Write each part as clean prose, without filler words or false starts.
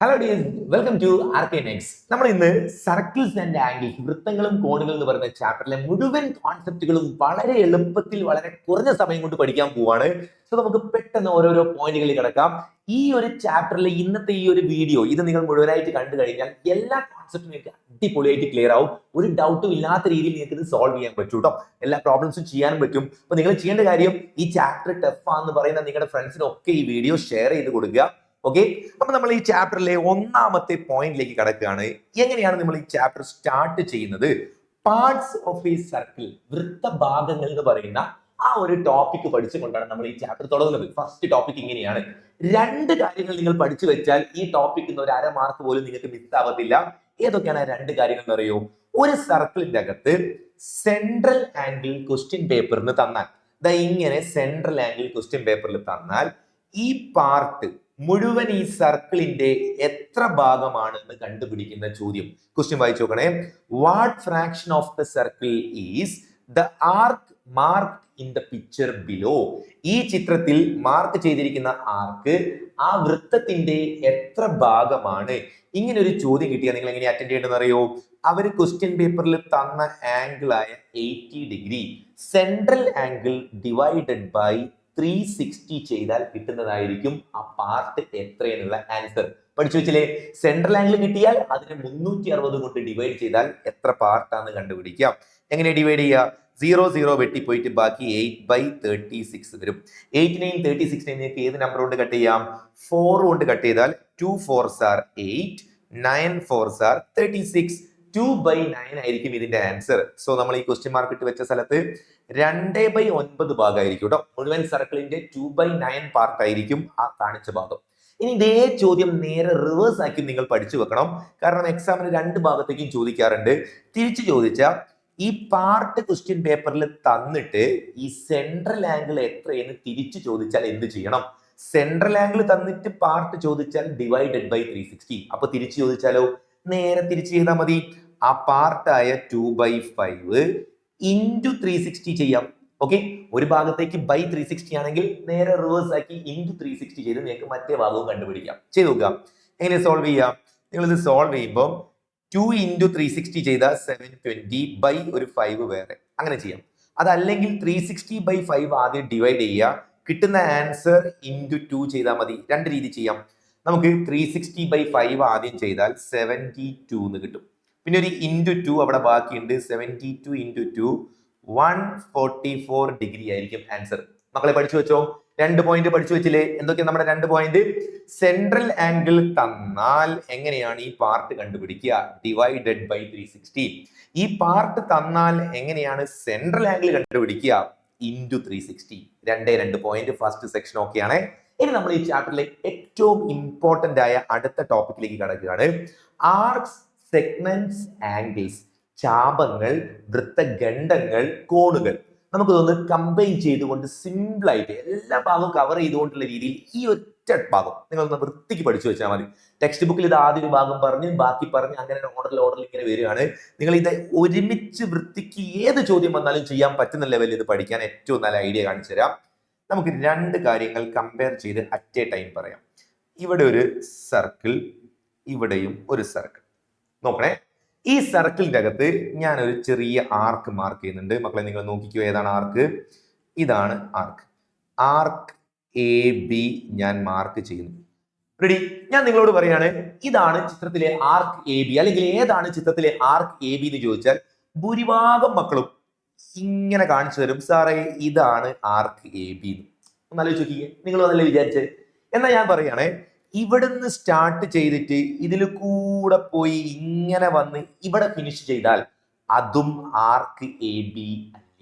Hello dears, welcome to ആർക്കേനെക്സ്. നമ്മൾ ഇന്ന് സർക്കിൾസ് ആൻഡ് ആംഗിൾസ്, വൃത്തങ്ങളും കോണുകളും എന്ന് പറയുന്ന ചാപ്റ്ററിലെ മുഴുവൻ കോൺസെപ്റ്റുകളും വളരെ എളുപ്പത്തിൽ വളരെ കുറഞ്ഞ സമയം കൊണ്ട് പഠിക്കാൻ പോവാണ്. സോ നമുക്ക് പെട്ടെന്ന് ഓരോരോ പോയിന്റുകളിൽ കിടക്കാം. ഈ ഒരു ചാപ്റ്ററിലെ ഇന്നത്തെ ഈ ഒരു വീഡിയോ ഇത് നിങ്ങൾ മുഴുവനായിട്ട് കണ്ടു കഴിഞ്ഞാൽ എല്ലാ കോൺസെപ്റ്റും നിങ്ങൾക്ക് അടിപൊളിയായിട്ട് ക്ലിയർ ആവും. ഒരു ഡൗട്ടും ഇല്ലാത്ത രീതിയിൽ നിങ്ങൾക്ക് ഇത് സോൾവ് ചെയ്യാൻ പറ്റും കേട്ടോ. എല്ലാ പ്രോബ്ലംസും ചെയ്യാനും പറ്റും. അപ്പൊ നിങ്ങൾ ചെയ്യേണ്ട കാര്യം, ഈ ചാപ്റ്റർ ടഫ് ആണെന്ന് പറയുന്ന നിങ്ങളുടെ ഫ്രണ്ട്സിനൊക്കെ ഈ വീഡിയോ ഷെയർ ചെയ്ത് കൊടുക്കുക. ഓക്കെ, അപ്പൊ നമ്മൾ ഈ ചാപ്റ്ററിലെ ഒന്നാമത്തെ പോയിന്റിലേക്ക് കടക്കുകയാണ്. എങ്ങനെയാണ് നമ്മൾ ഈ ചാപ്റ്റർ സ്റ്റാർട്ട് ചെയ്യുന്നത്? പാർട്സ് ഓഫ് എ സർക്കിൾ, വൃത്തഭാഗങ്ങൾ എന്ന് പറയുന്ന ആ ഒരു ടോപ്പിക് പഠിച്ചുകൊണ്ടാണ് നമ്മൾ ഈ ചാപ്റ്റർ തുടങ്ങുന്നത്. ഫസ്റ്റ് ടോപ്പിക് ഇങ്ങനെയാണ്. രണ്ട് കാര്യങ്ങൾ നിങ്ങൾ പഠിച്ചു വെച്ചാൽ ഈ ടോപ്പിക്കിന് ഒരു അര മാർക്ക് പോലും നിങ്ങൾക്ക് മിസ് ആവത്തില്ല. ഏതൊക്കെയാണ് ആ രണ്ട് കാര്യങ്ങൾ എന്ന് അറിയോ? ഒരു സർക്കിളിന്റെ അകത്ത് സെൻട്രൽ ആംഗിൾ ക്വസ്റ്റ്യൻ പേപ്പറിന് തന്നാൽ, ഇങ്ങനെ സെൻട്രൽ ആംഗിൾ ക്വസ്റ്റ്യൻ പേപ്പറിൽ തന്നാൽ ഈ പാർട്ട് മുഴുവൻ ഈ സർക്കിളിന്റെ എത്ര ഭാഗമാണ് എന്ന് കണ്ടുപിടിക്കുന്ന ചോദ്യം. ക്വസ്റ്റ്യൻ വായിച്ചു നോക്കണേ. What fraction of the circle is the arc mark in the picture below? ഈ ചിത്രത്തിൽ മാർക്ക് ചെയ്തിരിക്കുന്ന ആർക്ക് ആ വൃത്തത്തിന്റെ എത്ര ഭാഗമാണ്? ഇങ്ങനെ ഒരു ചോദ്യം കിട്ടിയാൽ നിങ്ങൾ എങ്ങനെ അറ്റൻഡ് ചെയ്യേണ്ടതെന്ന് അറിയോ? അവർ ക്വസ്റ്റ്യൻ പേപ്പറിൽ തന്ന ആംഗിൾ ആയ 80 degree central angle divided by 360 ചെയ്താൽ കിട്ടുന്നതായിരിക്കും ആ പാർട്ട് എത്രയെന്നുള്ള ആൻസർ. പഠിച്ചു വെച്ചില്ലേ? സെൻട്രൽ ആംഗിൾ കിട്ടിയാൽ അതിനെ 360 കൊണ്ട് ഡിവൈഡ് ചെയ്താൽ എത്ര പാർട്ടാണ് കണ്ടുപിടിക്കാം. എങ്ങനെ ഡിവൈഡ് ചെയ്യുക? 0 വെട്ടിപ്പോയിട്ട് ബാക്കി 8/36 വരും. 8നെയും 36നെയും നിങ്ങൾക്ക് ഏത് നമ്പർ കൊണ്ട് കട്ട് ചെയ്യാം? 4 കൊണ്ട് കട്ട് ചെയ്താൽ 2 4s are 8, 9 4s are 36. 2/9 ആയിരിക്കും ഇതിന്റെ ആൻസർ. സോ നമ്മൾ ഈ ക്വസ്റ്റ്യൻ മാർക്ക് ഇട്ട് വെച്ച സ്ഥലത്ത് 2/9 ഭാഗമായിരിക്കും കേട്ടോ. മുഴുവൻ സർക്കിളിന്റെ 2/9 പാർട്ട് ആയിരിക്കും ആ കാണിച്ച ഭാഗം. ഇനി ഇതേ ചോദ്യം നേരെ റിവേഴ്സ് ആക്കി നിങ്ങൾ പഠിച്ചു വെക്കണം. കാരണം എക്സാമിന് രണ്ട് ഭാഗത്തേക്കും ചോദിക്കാറുണ്ട്. തിരിച്ചു ചോദിച്ച ഈ പാർട്ട് ക്വസ്റ്റ്യൻ പേപ്പറിൽ തന്നിട്ട് ഈ സെൻട്രൽ ആംഗിൾ എത്രയെന്ന് തിരിച്ചു ചോദിച്ചാൽ എന്ത് ചെയ്യണം? സെൻട്രൽ ആംഗിൾ തന്നിട്ട് പാർട്ട് ചോദിച്ചാൽ ഡിവൈഡഡ് ബൈ 360. അപ്പൊ തിരിച്ചു ചോദിച്ചാലോ? നേരെ തിരിച്ചു ചെയ്താൽ മതി. ആ പാർട്ടായ 2/5 ഇൻറ്റു 360 ചെയ്യാം. ഓക്കെ, ഒരു ഭാഗത്തേക്ക് ബൈ 360 ആണെങ്കിൽ നേരെ റിവേഴ്സ് ആക്കി ഇൻറ്റു 360 ചെയ്ത് നിങ്ങൾക്ക് മറ്റേ ഭാഗവും കണ്ടുപിടിക്കാം. ചെയ്ത് നോക്കാം. എങ്ങനെ സോൾവ് ചെയ്യാം? നിങ്ങൾ ഇത് സോൾവ് ചെയ്യുമ്പോൾ 2 ഇൻറ്റു 360 ചെയ്താൽ 720 ബൈ ഒരു 5 വേറെ, അങ്ങനെ ചെയ്യാം. അതല്ലെങ്കിൽ 360/5 ആദ്യം ഡിവൈഡ് ചെയ്യുക, കിട്ടുന്ന ആൻസർ ഇൻറ്റു 2 ചെയ്താൽ മതി. രണ്ട് രീതി ചെയ്യാം. നമുക്ക് 360/5 ആദ്യം ചെയ്താൽ 72 എന്ന് കിട്ടും. പിന്നെ ഒരു ഇൻറ്റു 2 അവിടെ ബാക്കിയുണ്ട്. 72 ഇൻറ്റു 2 144 ഡിഗ്രി ആയിരിക്കും ആൻസർ. മക്കളെ പഠിച്ചു വെച്ചോ? രണ്ട് പോയിന്റ് പഠിച്ചു വെച്ചില്ലേ? എന്തൊക്കെയാണ് നമ്മുടെ രണ്ട് പോയിന്റ്? സെൻട്രൽ ആംഗിൾ തന്നാൽ എങ്ങനെയാണ് ഈ പാർട്ട് കണ്ടുപിടിക്കുക? Divided by 360. ഈ പാർട്ട് തന്നാൽ എങ്ങനെയാണ് സെൻട്രൽ ആംഗിൾ കണ്ടുപിടിക്കുക? ഇൻറ്റു 360. രണ്ട് പോയിന്റ് ഫസ്റ്റ് സെക്ഷൻ ഓക്കെയാണ്. ഇനി നമ്മൾ ഈ ചാപ്റ്ററിലെ ഏറ്റവും ഇമ്പോർട്ടന്റ് ആയ അടുത്ത ടോപ്പിക്കിലേക്ക് കടക്കുകയാണ്. ആർക്സ്, സെഗ്മെന്റ്സ്, ആംഗിൾസ്, ചാപങ്ങൾ, വൃത്തഖണ്ഡങ്ങൾ, കോണുകൾ. നമുക്ക് ഇതൊന്ന് കമ്പൈൻ ചെയ്തുകൊണ്ട് സിമ്പിൾ ആയിട്ട് എല്ലാ ഭാഗവും കവർ ചെയ്തുകൊണ്ടുള്ള രീതിയിൽ ഈ ഒറ്റ ഭാഗം നിങ്ങളൊന്ന് വൃത്തിക്ക് പഠിച്ചു വെച്ചാൽ മതി. ടെക്സ്റ്റ് ബുക്കിൽ ഇത് ആദ്യ ഒരു ഭാഗം പറഞ്ഞ് ബാക്കി പറഞ്ഞ് അങ്ങനെ ഓർഡറിൽ ഇങ്ങനെ വരികയാണ്. നിങ്ങൾ ഇത് ഒരുമിച്ച് വൃത്തിക്ക് ഏത് ചോദ്യം വന്നാലും ചെയ്യാൻ പറ്റുന്ന ലെവലിൽ ഇത് പഠിക്കാൻ ഏറ്റവും നല്ല ഐഡിയ കാണിച്ചു തരാം. നമുക്ക് രണ്ട് കാര്യങ്ങൾ കമ്പയർ ചെയ്ത് അറ്റ് എ ടൈം പറയാം. ഇവിടെ ഒരു സർക്കിൾ, ഇവിടെയും ഒരു സർക്കിൾ. നോക്കണേ, ഈ സർക്കിളിന്റെ അകത്ത് ഞാൻ ഒരു ചെറിയ ആർക്ക് മാർക്ക് ചെയ്യുന്നുണ്ട്. മക്കളെ നിങ്ങൾ നോക്കിക്കോ, ഏതാണ് ആർക്ക്? ഇതാണ് ആർക്ക്. ആർക്ക് AB ഞാൻ മാർക്ക് ചെയ്യുന്നു. റെഡി? ഞാൻ നിങ്ങളോട് പറയാണ്, ഇതാണ് ചിത്രത്തിലെ ആർക്ക് AB, അല്ലെങ്കിൽ ഏതാണ് ചിത്രത്തിലെ ആർക്ക് AB എന്ന് ചോദിച്ചാൽ ഭൂരിഭാഗം മക്കളും ഇങ്ങനെ കാണിച്ചു തരും, സാറേ ഇതാണ് ആർക്ക് AB എന്ന്. ഒന്ന് ആലോചിച്ച് നോക്കിയേ, നിങ്ങൾ അതല്ലേ വിചാരിച്ചേ? എന്നാ ഞാൻ പറയുകയാണെ, ഇവിടുന്ന് സ്റ്റാർട്ട് ചെയ്തിട്ട് ഇതിൽ കൂടെ പോയി ഇങ്ങനെ വന്ന് ഇവിടെ ഫിനിഷ് ചെയ്താൽ അതും ആർക്ക് AB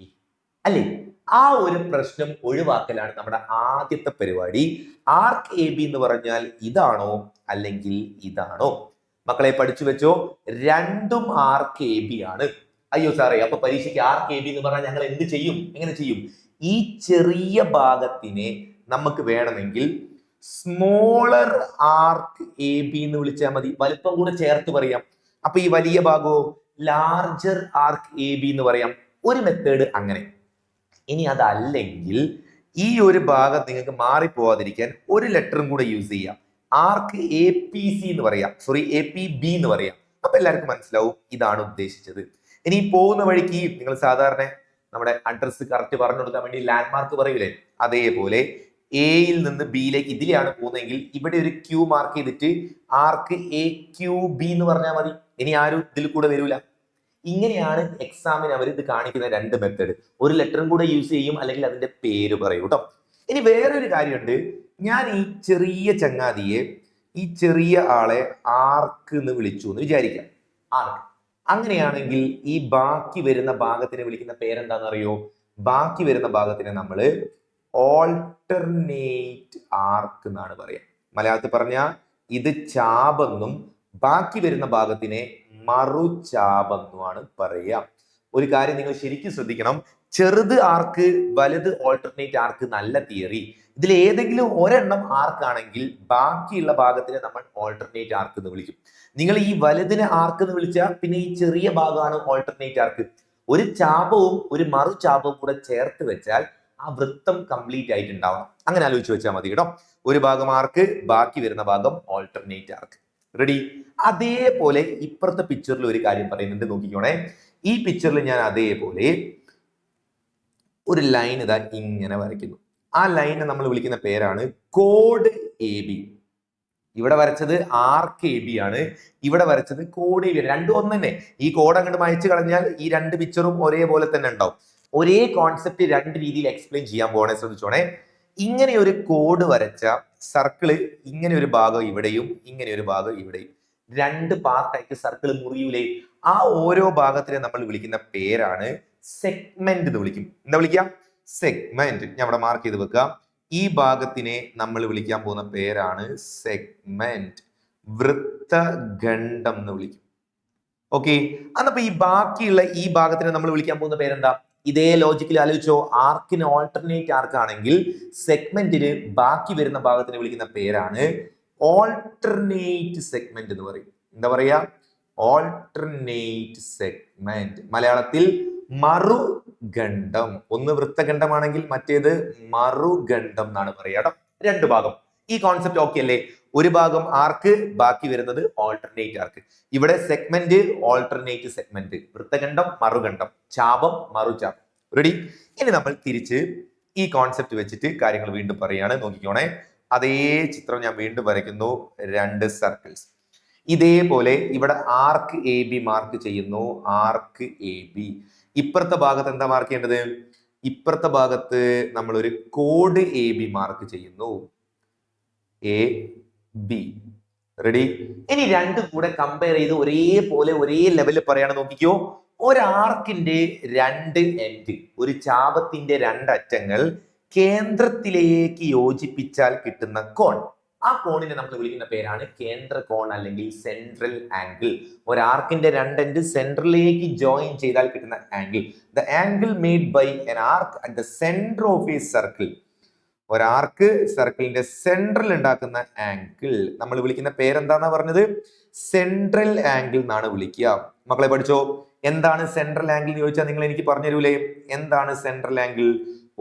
അല്ലേ? ആ ഒരു പ്രശ്നം ഒഴിവാക്കലാണ് നമ്മുടെ ആദ്യത്തെ പരിപാടി. ആർക്ക് AB എന്ന് പറഞ്ഞാൽ ഇതാണോ അല്ലെങ്കിൽ ഇതാണോ? മക്കളെ പഠിച്ചു വെച്ചോ, രണ്ടും ആർക്ക് AB ആണ്. അയ്യോ സാറേ, അപ്പൊ പരീക്ഷയ്ക്ക് ആർക്ക് AB എന്ന് പറഞ്ഞാൽ ഞങ്ങൾ എന്ത് ചെയ്യും? എങ്ങനെ ചെയ്യും? ഈ ചെറിയ ഭാഗത്തിനെ നമുക്ക് വേണമെങ്കിൽ സ്മോളർ ആർക്ക് AB എന്ന് വിളിച്ചാൽ മതി. വലിപ്പം കൂടെ ചേർത്ത് പറയാം. അപ്പൊ ഈ വലിയ ഭാഗമോ ലാർജർ ആർക്ക് AB എന്ന് പറയാം. ഒരു മെത്തേഡ് അങ്ങനെ. ഇനി അതല്ലെങ്കിൽ ഈ ഒരു ഭാഗം നിങ്ങൾക്ക് മാറിപ്പോവാതിരിക്കാൻ ഒരു ലെറ്ററും കൂടെ യൂസ് ചെയ്യാം. ആർക്ക് എ പി സി എന്ന് പറയാം, സോറി എ പി ബി എന്ന് പറയാം. അപ്പൊ എല്ലാവർക്കും മനസ്സിലാവും ഇതാണ് ഉദ്ദേശിച്ചത്. ഇനി പോകുന്ന വഴിക്ക് നിങ്ങൾ സാധാരണ നമ്മുടെ അഡ്രസ്സ് കറക്റ്റ് പറഞ്ഞു കൊടുക്കാൻ വേണ്ടി ലാൻഡ് മാർക്ക് പറയൂലേ, അതേപോലെ എയിൽ നിന്ന് ബിയിലേക്ക് ഇതിലെയാണ് പോകുന്നതെങ്കിൽ ഇവിടെ ഒരു ക്യൂ മാർക്ക് ചെയ്തിട്ട് ആർക്ക് എ ക്യൂ ബി എന്ന് പറഞ്ഞാൽ മതി. ഇനി ആരും ഇതിൽ കൂടെ വരൂല. ഇങ്ങനെയാണ് എക്സാമിന് അവർ ഇത് കാണിക്കുന്ന രണ്ട് മെത്തേഡ്. ഒരു ലെറ്ററും കൂടെ യൂസ് ചെയ്യും, അല്ലെങ്കിൽ അതിന്റെ പേര് പറയൂ കേട്ടോ. ഇനി വേറൊരു കാര്യമുണ്ട്, ഞാൻ ഈ ചെറിയ ചങ്ങാതിയെ, ഈ ചെറിയ ആളെ ആർക്ക് എന്ന് വിളിച്ചു എന്ന് വിചാരിക്കാം, ആർക്ക്. അങ്ങനെയാണെങ്കിൽ ഈ ബാക്കി വരുന്ന ഭാഗത്തിനെ വിളിക്കുന്ന പേരെന്താണെന്ന് അറിയോ? ബാക്കി വരുന്ന ഭാഗത്തിനെ നമ്മൾ ഓൾട്ടർനേറ്റ് ആർക്ക് എന്നാണ് പറയാ. മലയാളത്തിൽ പറഞ്ഞ ഇത് ചാപെന്നും ബാക്കി വരുന്ന ഭാഗത്തിനെ മറുചാപെന്നുമാണ് പറയാ. ഒരു കാര്യം നിങ്ങൾ ശരിക്കും ശ്രദ്ധിക്കണം, ചെറുത് ആർക്ക് വലുത് ഓൾട്ടർനേറ്റ് ആർക്ക് നല്ല തിയറി. ഇതിൽ ഏതെങ്കിലും ഒരെണ്ണം ആർക്കാണെങ്കിൽ ബാക്കിയുള്ള ഭാഗത്തിനെ നമ്മൾ ഓൾട്ടർനേറ്റ് ആർക്ക് എന്ന് വിളിക്കും. നിങ്ങൾ ഈ വലുതിനെ ആർക്ക് എന്ന് വിളിച്ചാൽ പിന്നെ ഈ ചെറിയ ഭാഗമാണ് ഓൾട്ടർനേറ്റ് ആർക്ക്. ഒരു ചാപവും ഒരു മറുചാപവും കൂടെ ചേർത്ത് വെച്ചാൽ ആ വൃത്തം കംപ്ലീറ്റ് ആയിട്ടുണ്ടാവണം. അങ്ങനെ ആലോചിച്ച് വെച്ചാൽ മതി കേട്ടോ. ഒരു ഭാഗം ആർക്ക്, ബാക്കി വരുന്ന ഭാഗം ഓൾട്ടർനേറ്റ് ആർക്ക്. റെഡി? അതേപോലെ ഇപ്പുറത്തെ പിക്ചറിൽ ഒരു കാര്യം പറയുന്നുണ്ട്, നോക്കിക്കോണേ. ഈ പിക്ചറിൽ ഞാൻ അതേപോലെ ഒരു ലൈൻ ഇതാ ഇങ്ങനെ വരയ്ക്കുന്നു. ആ ലൈനെ നമ്മൾ വിളിക്കുന്ന പേരാണ് കോഡ് എ ബി. ഇവിടെ വരച്ചത് ആർക്ക് എ ബി ആണ്, ഇവിടെ വരച്ചത് കോഡ് എ ബി ആണ്. രണ്ടും ഒന്ന് തന്നെ. ഈ കോഡ് അങ്ങോട്ട് മായ്ച്ചു കളഞ്ഞാൽ ഈ രണ്ട് പിക്ചറും ഒരേപോലെ തന്നെ ഉണ്ടാവും. ഒരേ കോൺസെപ്റ്റ് രണ്ട് രീതിയിൽ എക്സ്പ്ലെയിൻ ചെയ്യാൻ പോകണേ, ശ്രദ്ധിച്ചോണേ. ഇങ്ങനെ ഒരു കോഡ് വരച്ച സർക്കിള്, ഇങ്ങനെ ഒരു ഭാഗം ഇവിടെയും ഇങ്ങനെ ഒരു ഭാഗം ഇവിടെയും, രണ്ട് പാർട്ടായിട്ട് സർക്കിൾ മുറിയൂലേ? ആ ഓരോ ഭാഗത്തിനെ നമ്മൾ വിളിക്കുന്ന പേരാണ് സെഗ്മെന്റ് എന്ന് വിളിക്കും. എന്താ വിളിക്കാം? സെഗ്മെന്റ്. ഞാൻ ഇവിടെ മാർക്ക് ചെയ്ത് വെക്കാം. ഈ ഭാഗത്തിനെ നമ്മൾ വിളിക്കാൻ പോകുന്ന പേരാണ് സെഗ്മെന്റ്. വൃത്തഖണ്ഡം എന്ന് വിളിക്കും. ഓക്കെ. അന്നപ്പോ ഈ ബാക്കിയുള്ള ഈ ഭാഗത്തിനെ നമ്മൾ വിളിക്കാൻ പോകുന്ന പേരെന്താ? ഇതേ ലോജിക്കിൽ ആലോചിച്ചോ. ആർക്കിന് ഓൾട്ടർനേറ്റ് ആർക്കാണെങ്കിൽ സെഗ്മെന്റിന് ബാക്കി വരുന്ന ഭാഗത്തിന് വിളിക്കുന്ന പേരാണ് ഓൾട്ടർനേറ്റ് സെഗ്മെന്റ് എന്ന് പറയും. എന്താ പറയാ? Alternate segment. മലയാളത്തിൽ മറുഖണ്ഡം. ഒന്ന് വൃത്തഖണ്ഡമാണെങ്കിൽ മറ്റേത് മറുഖണ്ഡം എന്നാണ് പറയാ കേട്ടോ. രണ്ട് ഭാഗം. ഈ കോൺസെപ്റ്റ് ഓക്കെ അല്ലേ? ഒരു ഭാഗം ആർക്ക്, ബാക്കി വരുന്നത് ഓൾട്ടർനേറ്റ് ആർക്ക്. ഇവിടെ സെഗ്മെന്റ്, ഓൾട്ടർനേറ്റ് സെഗ്മെന്റ്, വൃത്തഖണ്ഡം, മറുഖണ്ഡം, ചാപം, മറുചാപം. റെഡി? ഇനി നമ്മൾ തിരിച്ച് ഈ കോൺസെപ്റ്റ് വെച്ചിട്ട് കാര്യങ്ങൾ വീണ്ടും പറയാണ്, നോക്കിക്കോണേ. അതേ ചിത്രം ഞാൻ വീണ്ടും വരയ്ക്കുന്നു. രണ്ട് സർക്കിൾസ്. ഇതേപോലെ ഇവിടെ ആർക്ക് എ ബി മാർക്ക് ചെയ്യുന്നു. ആർക്ക് എ ബി. ഇപ്പുറത്തെ ഭാഗത്ത് എന്താ മാർക്ക് ചെയ്യേണ്ടത്? ഇപ്പുറത്തെ ഭാഗത്ത് നമ്മൾ ഒരു കോഡ് എ ബി മാർക്ക് ചെയ്യുന്നു. A B. റെഡി? ഇനി രണ്ടും കൂടെ കമ്പയർ ചെയ്ത് ഒരേപോലെ ഒരേ ലെവലിൽ പറയാണ്, നോക്കിക്കോ. ഒരാർക്കിന്റെ രണ്ട് എൻഡ്, ഒരു ചാപത്തിന്റെ രണ്ടറ്റങ്ങൾ കേന്ദ്രത്തിലേക്ക് യോജിപ്പിച്ചാൽ കിട്ടുന്ന കോൺ, ആ കോണിനെ നമ്മൾ വിളിക്കുന്ന പേരാണ് കേന്ദ്ര കോൺ അല്ലെങ്കിൽ സെൻട്രൽ ആംഗിൾ. ഒരാർക്കിന്റെ രണ്ടെൻഡ് സെൻട്രലിലേക്ക് ജോയിൻ ചെയ്താൽ കിട്ടുന്ന angle. The angle made by an arc at the centre of a circle. ഒരാർക്ക് സർക്കിളിന്റെ സെൻട്രൽ ഉണ്ടാക്കുന്ന ആംഗിൾ നമ്മൾ വിളിക്കുന്ന പേരെന്താന്നാ പറഞ്ഞത്? സെൻട്രൽ ആംഗിൾ എന്നാണ് വിളിക്കുക. മക്കളെ പഠിച്ചോ? എന്താണ് സെൻട്രൽ ആംഗിൾ എന്ന് ചോദിച്ചാൽ നിങ്ങൾ എനിക്ക് പറഞ്ഞു തരൂലേ? എന്താണ് സെൻട്രൽ ആംഗിൾ?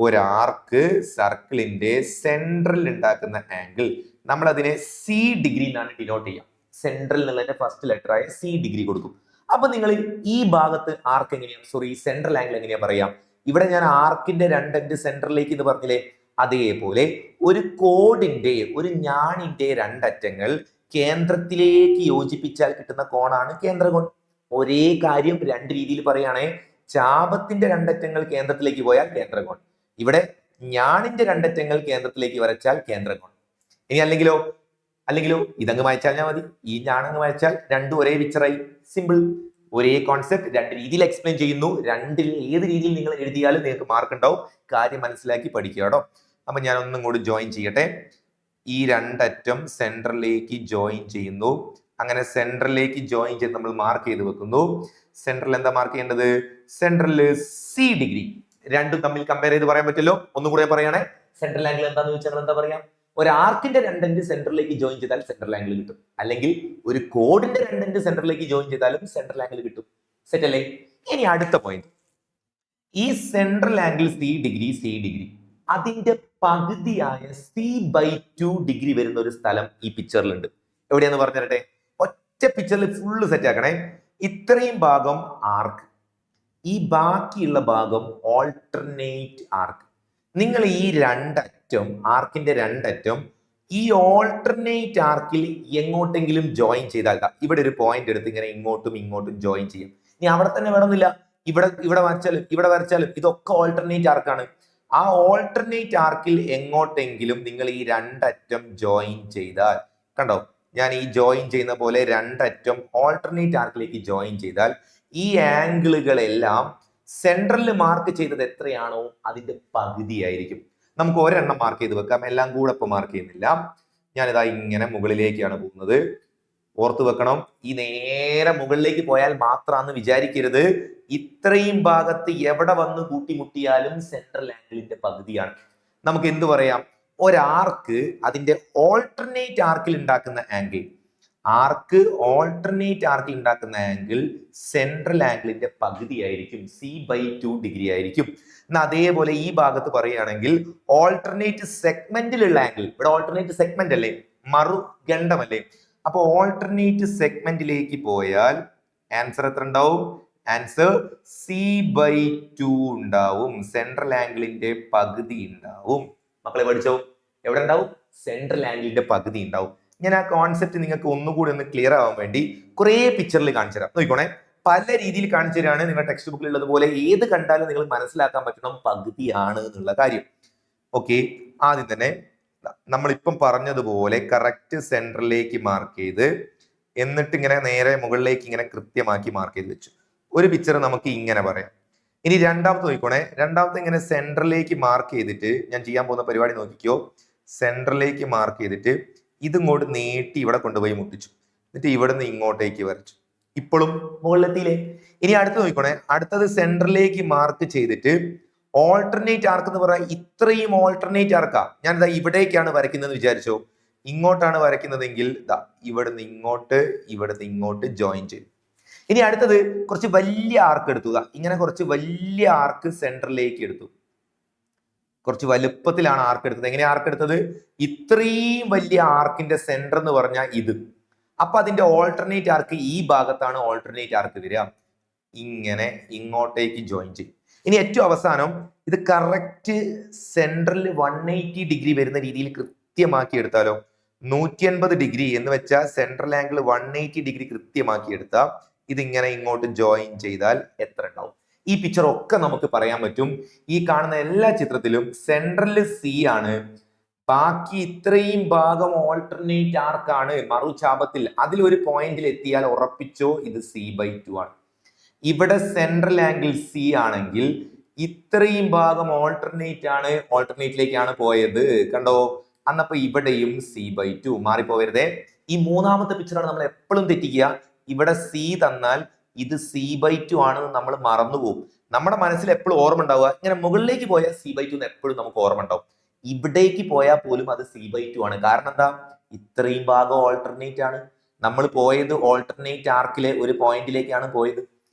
ഒരാർക്ക് സർക്കിളിന്റെ സെൻട്രൽ ഉണ്ടാക്കുന്ന ആംഗിൾ നമ്മൾ അതിനെ സി ഡിഗ്രി എന്നാണ് ഡിനോട്ട് ചെയ്യുക. സെൻട്രൽ എന്നുള്ളതിന്റെ ഫസ്റ്റ് ലെറ്റർ ആയ സി ഡിഗ്രി കൊടുക്കും. അപ്പൊ നിങ്ങൾ ഈ ഭാഗത്ത് ആർക്ക് എങ്ങനെയാണ്, സോറി സെൻട്രൽ ആംഗിൾ എങ്ങനെയാ പറയാം? ഇവിടെ ഞാൻ ആർക്കിന്റെ രണ്ടെൻഡ് സെൻട്രലിലേക്ക് എന്ന് പറഞ്ഞില്ലേ, അതേപോലെ ഒരു കോഡിന്റെ, ഒരു ഞാണിന്റെ രണ്ടറ്റങ്ങൾ കേന്ദ്രത്തിലേക്ക് യോജിപ്പിച്ചാൽ കിട്ടുന്ന കോണാണ് കേന്ദ്രകോൺ. ഒരേ കാര്യം രണ്ട് രീതിയിൽ പറയുകയാണെ. ചാപത്തിന്റെ രണ്ടറ്റങ്ങൾ കേന്ദ്രത്തിലേക്ക് പോയാൽ കേന്ദ്രകോൺ. ഇവിടെ ഞാണിന്റെ രണ്ടറ്റങ്ങൾ കേന്ദ്രത്തിലേക്ക് വരച്ചാൽ കേന്ദ്രകോൺ. ഇനി അല്ലെങ്കിലോ ഇതങ്ങ് വായിച്ചാൽ മതി. ഈ ഞാണങ്ങ് വായിച്ചാൽ രണ്ടും ഒരേ പിക്ചറായി. സിമ്പിൾ. ഒരേ കോൺസെപ്റ്റ് രണ്ട് രീതിയിൽ എക്സ്പ്ലെയിൻ ചെയ്യുന്നു. രണ്ടിൽ ഏത് രീതിയിൽ നിങ്ങൾ എഴുതിയാലും നിങ്ങൾക്ക് മാർക്ക് ഉണ്ടാവും. കാര്യം മനസ്സിലാക്കി പഠിക്കുക കേട്ടോ. അപ്പൊ ഞാൻ ഒന്നും കൂടി ജോയിൻ ചെയ്യട്ടെ. ഈ രണ്ടറ്റം സെൻട്രലിലേക്ക് ജോയിൻ ചെയ്യുന്നു. അങ്ങനെ സെൻട്രലിലേക്ക് ജോയിൻ ചെയ്ത് നമ്മൾ മാർക്ക് ചെയ്ത് വെക്കുന്നു. സെൻട്രൽ എന്താ മാർക്ക് ചെയ്യേണ്ടത്? സെൻട്രലില് സി ഡിഗ്രി. രണ്ടും തമ്മിൽ കമ്പയർ ചെയ്ത് പറയാൻ പറ്റുമല്ലോ. ഒന്നും കൂടെ പറയണേ. സെൻട്രൽ ആംഗിൾ എന്താന്ന് ചോദിച്ചാൽ എന്താ പറയാം? ഒരു ആർക്കിന്റെ രണ്ടെൻഡ് സെൻട്രലിലേക്ക് ജോയിൻ ചെയ്താൽ സെൻട്രൽ ആംഗിൾ കിട്ടും. അല്ലെങ്കിൽ ഒരു കോഡിന്റെ രണ്ടെൻഡ് സെൻട്രലിലേക്ക് ജോയിൻ ചെയ്താലും സെൻട്രൽ ആംഗിൾ കിട്ടും. സെറ്റ് അല്ലേ? ഇനി അടുത്ത പോയിന്റ്, ഈ സെൻട്രൽ ആംഗിൾ സി ഡിഗ്രി അതിന്റെ പകുതിയായ C/2 ഡിഗ്രി വരുന്ന ഒരു സ്ഥലം ഈ പിക്ചറിലുണ്ട്. എവിടെയാന്ന് പറഞ്ഞു തരട്ടെ. ഒറ്റ പിക്ചറിൽ ഫുള്ള് സെറ്റ് ആക്കണേ. ഇത്രയും ഭാഗം ആർക്ക്, ഈ ബാക്കിയുള്ള ഭാഗം ഓൾട്ടർനേറ്റ് ആർക്ക്. നിങ്ങൾ ഈ രണ്ടറ്റം, ആർക്കിന്റെ രണ്ടറ്റം ഈ ഓൾട്ടർനേറ്റ് ആർക്കിൽ എങ്ങോട്ടെങ്കിലും ജോയിൻ ചെയ്താൽ, ഇവിടെ ഒരു പോയിന്റ് എടുത്ത് ഇങ്ങനെ ഇങ്ങോട്ടും ഇങ്ങോട്ടും ജോയിൻ ചെയ്യും. ഇനി അവിടെ തന്നെ വേണമെന്നില്ല, ഇവിടെ വരച്ചാലും ഇതൊക്കെ ഓൾട്ടർനേറ്റ് ആർക്കാണ്. ആ ഓൾട്ടർനേറ്റ് ആർക്കിൽ എങ്ങോട്ടെങ്കിലും നിങ്ങൾ ഈ രണ്ടറ്റം ജോയിൻ ചെയ്താൽ, കണ്ടോ ഞാൻ ഈ ജോയിൻ ചെയ്യുന്ന പോലെ രണ്ടറ്റം ഓൾട്ടർനേറ്റ് ആർക്കിലേക്ക് ജോയിൻ ചെയ്താൽ ഈ ആംഗിളുകളെല്ലാം സെൻട്രലിൽ മാർക്ക് ചെയ്തത് എത്രയാണോ അതിന്റെ പകുതിയായിരിക്കും. നമുക്ക് ഒരെണ്ണം മാർക്ക് ചെയ്ത് വെക്കാം, എല്ലാം കൂടെ ഇപ്പൊ മാർക്ക് ചെയ്യുന്നില്ല. ഞാനിതാ ഇങ്ങനെ മുകളിലേക്കാണ് പോകുന്നത്. ഓർത്തു വെക്കണം, ഈ നേരെ മുകളിലേക്ക് പോയാൽ മാത്രമാണെന്ന് വിചാരിക്കരുത്. ഇത്രയും ഭാഗത്ത് എവിടെ വന്ന് കൂട്ടിമുട്ടിയാലും സെൻട്രൽ ആംഗിളിന്റെ പകുതിയാണ്. നമുക്ക് എന്ത് പറയാം, ഒരാർക്ക് അതിന്റെ ഓൾട്ടർനേറ്റ് ആർക്കിൽ ഉണ്ടാക്കുന്ന ആംഗിൾ, ആർക്ക് ഓൾട്ടർനേറ്റ് ആർക്കിൽ ഉണ്ടാക്കുന്ന ആംഗിൾ സെൻട്രൽ ആംഗിളിന്റെ പകുതിയായിരിക്കും, C/2 ഡിഗ്രി ആയിരിക്കും. എന്നാൽ അതേപോലെ ഈ ഭാഗത്ത് പറയുകയാണെങ്കിൽ ഓൾട്ടർനേറ്റ് സെഗ്മെന്റിലുള്ള ആംഗിൾ, ഇവിടെ ഓൾട്ടർനേറ്റ് സെഗ്മെന്റ് അല്ലേ, മറുഖണ്ഡമല്ലേ, അപ്പൊ ഓൾട്ടർനേറ്റ് സെഗ്മെന്റിലേക്ക് പോയാൽ ആൻസർ എത്ര ഉണ്ടാവും? ആൻസർ C/2 ഉണ്ടാവും, സെൻട്രൽ ആംഗിളിന്റെ പകുതി ഉണ്ടാവും. മക്കളെ പഠിച്ചോ, എവിടെ ഉണ്ടാവും? സെൻട്രൽ ആംഗിളിന്റെ പകുതി ഉണ്ടാവും. ഞാൻ ആ കോൺസെപ്റ്റ് നിങ്ങൾക്ക് ഒന്നുകൂടി ഒന്ന് ക്ലിയർ ആവാൻ വേണ്ടി കുറെ പിക്ചറിൽ കാണിച്ചു തരാം. നോക്കിക്കോണേ, പല രീതിയിൽ കാണിച്ചു തരാണ്. നിങ്ങൾ ടെക്സ്റ്റ് ബുക്കിൽ ഉള്ളതുപോലെ ഏത് കണ്ടാലും നിങ്ങൾ മനസ്സിലാക്കാൻ പറ്റണം പകുതിയാണ് എന്നുള്ള കാര്യം. ഓക്കെ, ആദ്യം തന്നെ നമ്മളിപ്പം പറഞ്ഞതുപോലെ കറക്റ്റ് സെൻട്രലിലേക്ക് മാർക്ക് ചെയ്ത് എന്നിട്ട് ഇങ്ങനെ നേരെ മുകളിലേക്ക് ഇങ്ങനെ കൃത്യമാക്കി മാർക്ക് ചെയ്ത് വെച്ചു. ഒരു പിക്ചർ നമുക്ക് ഇങ്ങനെ പറയാം. ഇനി രണ്ടാമത്തെ നോക്കിക്കോണേ, രണ്ടാമത്തെ ഇങ്ങനെ സെൻട്രലിലേക്ക് മാർക്ക് ചെയ്തിട്ട് ഞാൻ ചെയ്യാൻ പോകുന്ന പരിപാടി നോക്കിക്കോ. സെൻട്രലിലേക്ക് മാർക്ക് ചെയ്തിട്ട് ഇതിങ്ങോട്ട് നീട്ടി ഇവിടെ കൊണ്ടുപോയി മുട്ടിച്ചു, എന്നിട്ട് ഇവിടുന്ന് ഇങ്ങോട്ടേക്ക് വരച്ചു. ഇപ്പോഴും മുകളിലെത്തിയില്ലേ? ഇനി അടുത്ത് നോക്കിക്കോണേ, അടുത്തത് സെൻട്രലിലേക്ക് മാർക്ക് ചെയ്തിട്ട് ഓൾട്ടർനേറ്റ് ആർക്ക് എന്ന് പറയാൻ ഇത്രയും ഓൾട്ടർനേറ്റ് ആർക്കാ. ഞാൻ ഇതാ ഇവിടേക്കാണ് വരയ്ക്കുന്നത് വിചാരിച്ചോ, ഇങ്ങോട്ടാണ് വരയ്ക്കുന്നതെങ്കിൽ ഇതാ ഇവിടുന്ന് ഇങ്ങോട്ട് ജോയിൻ ചെയ്തു. ഇനി അടുത്തത് കുറച്ച് വലിയ ആർക്ക് എടുത്തുക, ഇങ്ങനെ കുറച്ച് വലിയ ആർക്ക് സെൻട്രലിലേക്ക് എടുത്തു. കുറച്ച് വലുപ്പത്തിലാണ് ആർക്ക് എടുത്തത്. എങ്ങനെ ആർക്ക് എടുത്തത്? ഇത്രയും വലിയ ആർക്കിന്റെ സെന്റർ എന്ന് പറഞ്ഞാൽ ഇത്. അപ്പൊ അതിന്റെ ഓൾട്ടർനേറ്റ് ആർക്ക് ഈ ഭാഗത്താണ് ഓൾട്ടർനേറ്റ് ആർക്ക് വരിക. ഇങ്ങനെ ഇങ്ങോട്ടേക്ക് ജോയിൻ ചെയ്യും. ഇനി ഏറ്റവും അവസാനം ഇത് കറക്റ്റ് സെൻട്രലിൽ 180 ഡിഗ്രി വരുന്ന രീതിയിൽ കൃത്യമാക്കി എടുത്താലോ, 180 ഡിഗ്രി എന്ന് വെച്ചാൽ സെൻട്രൽ ആംഗിൾ 180 ഡിഗ്രി കൃത്യമാക്കി എടുത്താൽ ഇതിങ്ങനെ ഇങ്ങോട്ട് ജോയിൻ ചെയ്താൽ എത്ര ഉണ്ടാവും? ഈ പിക്ചർ ഒക്കെ നമുക്ക് പറയാൻ പറ്റും. ഈ കാണുന്ന എല്ലാ ചിത്രത്തിലും സെൻട്രൽ C ആണ്, ബാക്കി ഇത്രയും ഭാഗം ഓൾട്ടർനേറ്റ് ആർക്കാണ് മറുചാപത്തിൽ. അതിലൊരു പോയിന്റിൽ എത്തിയാൽ ഉറപ്പിച്ചോ ഇത് C/2 ആണ്. ഇവിടെ സെൻട്രൽ ആംഗിൾ C ആണെങ്കിൽ ഇത്രയും ഭാഗം ഓൾട്ടർനേറ്റ് ആണ്, ഓൾട്ടർനേറ്റിലേക്കാണ് പോയത്, കണ്ടോ? അന്നപ്പോ ഇവിടെയും C/2. മാറിപ്പോവരുതേ. ഈ മൂന്നാമത്തെ പിക്ചറാണ് നമ്മൾ എപ്പോഴും തെറ്റിക്കുക. ഇവിടെ C തന്നാൽ ഇത് C/2 ആണെന്ന് നമ്മൾ മറന്നുപോകും. നമ്മുടെ മനസ്സിൽ എപ്പോഴും ഓർമ്മ ഉണ്ടാവുക ഇങ്ങനെ മുകളിലേക്ക് പോയാൽ C/2 എന്ന് എപ്പോഴും നമുക്ക് ഓർമ്മ ഉണ്ടാവും. ഇവിടേക്ക് പോയാൽ പോലും അത് C/2 ആണ്. കാരണം എന്താ? ഇത്രയും ഭാഗം ഓൾട്ടർനേറ്റ് ആണ്. നമ്മൾ പോയത് ഓൾട്ടർനേറ്റ് ആർക്കിലെ ഒരു പോയിന്റിലേക്കാണ് പോയത്.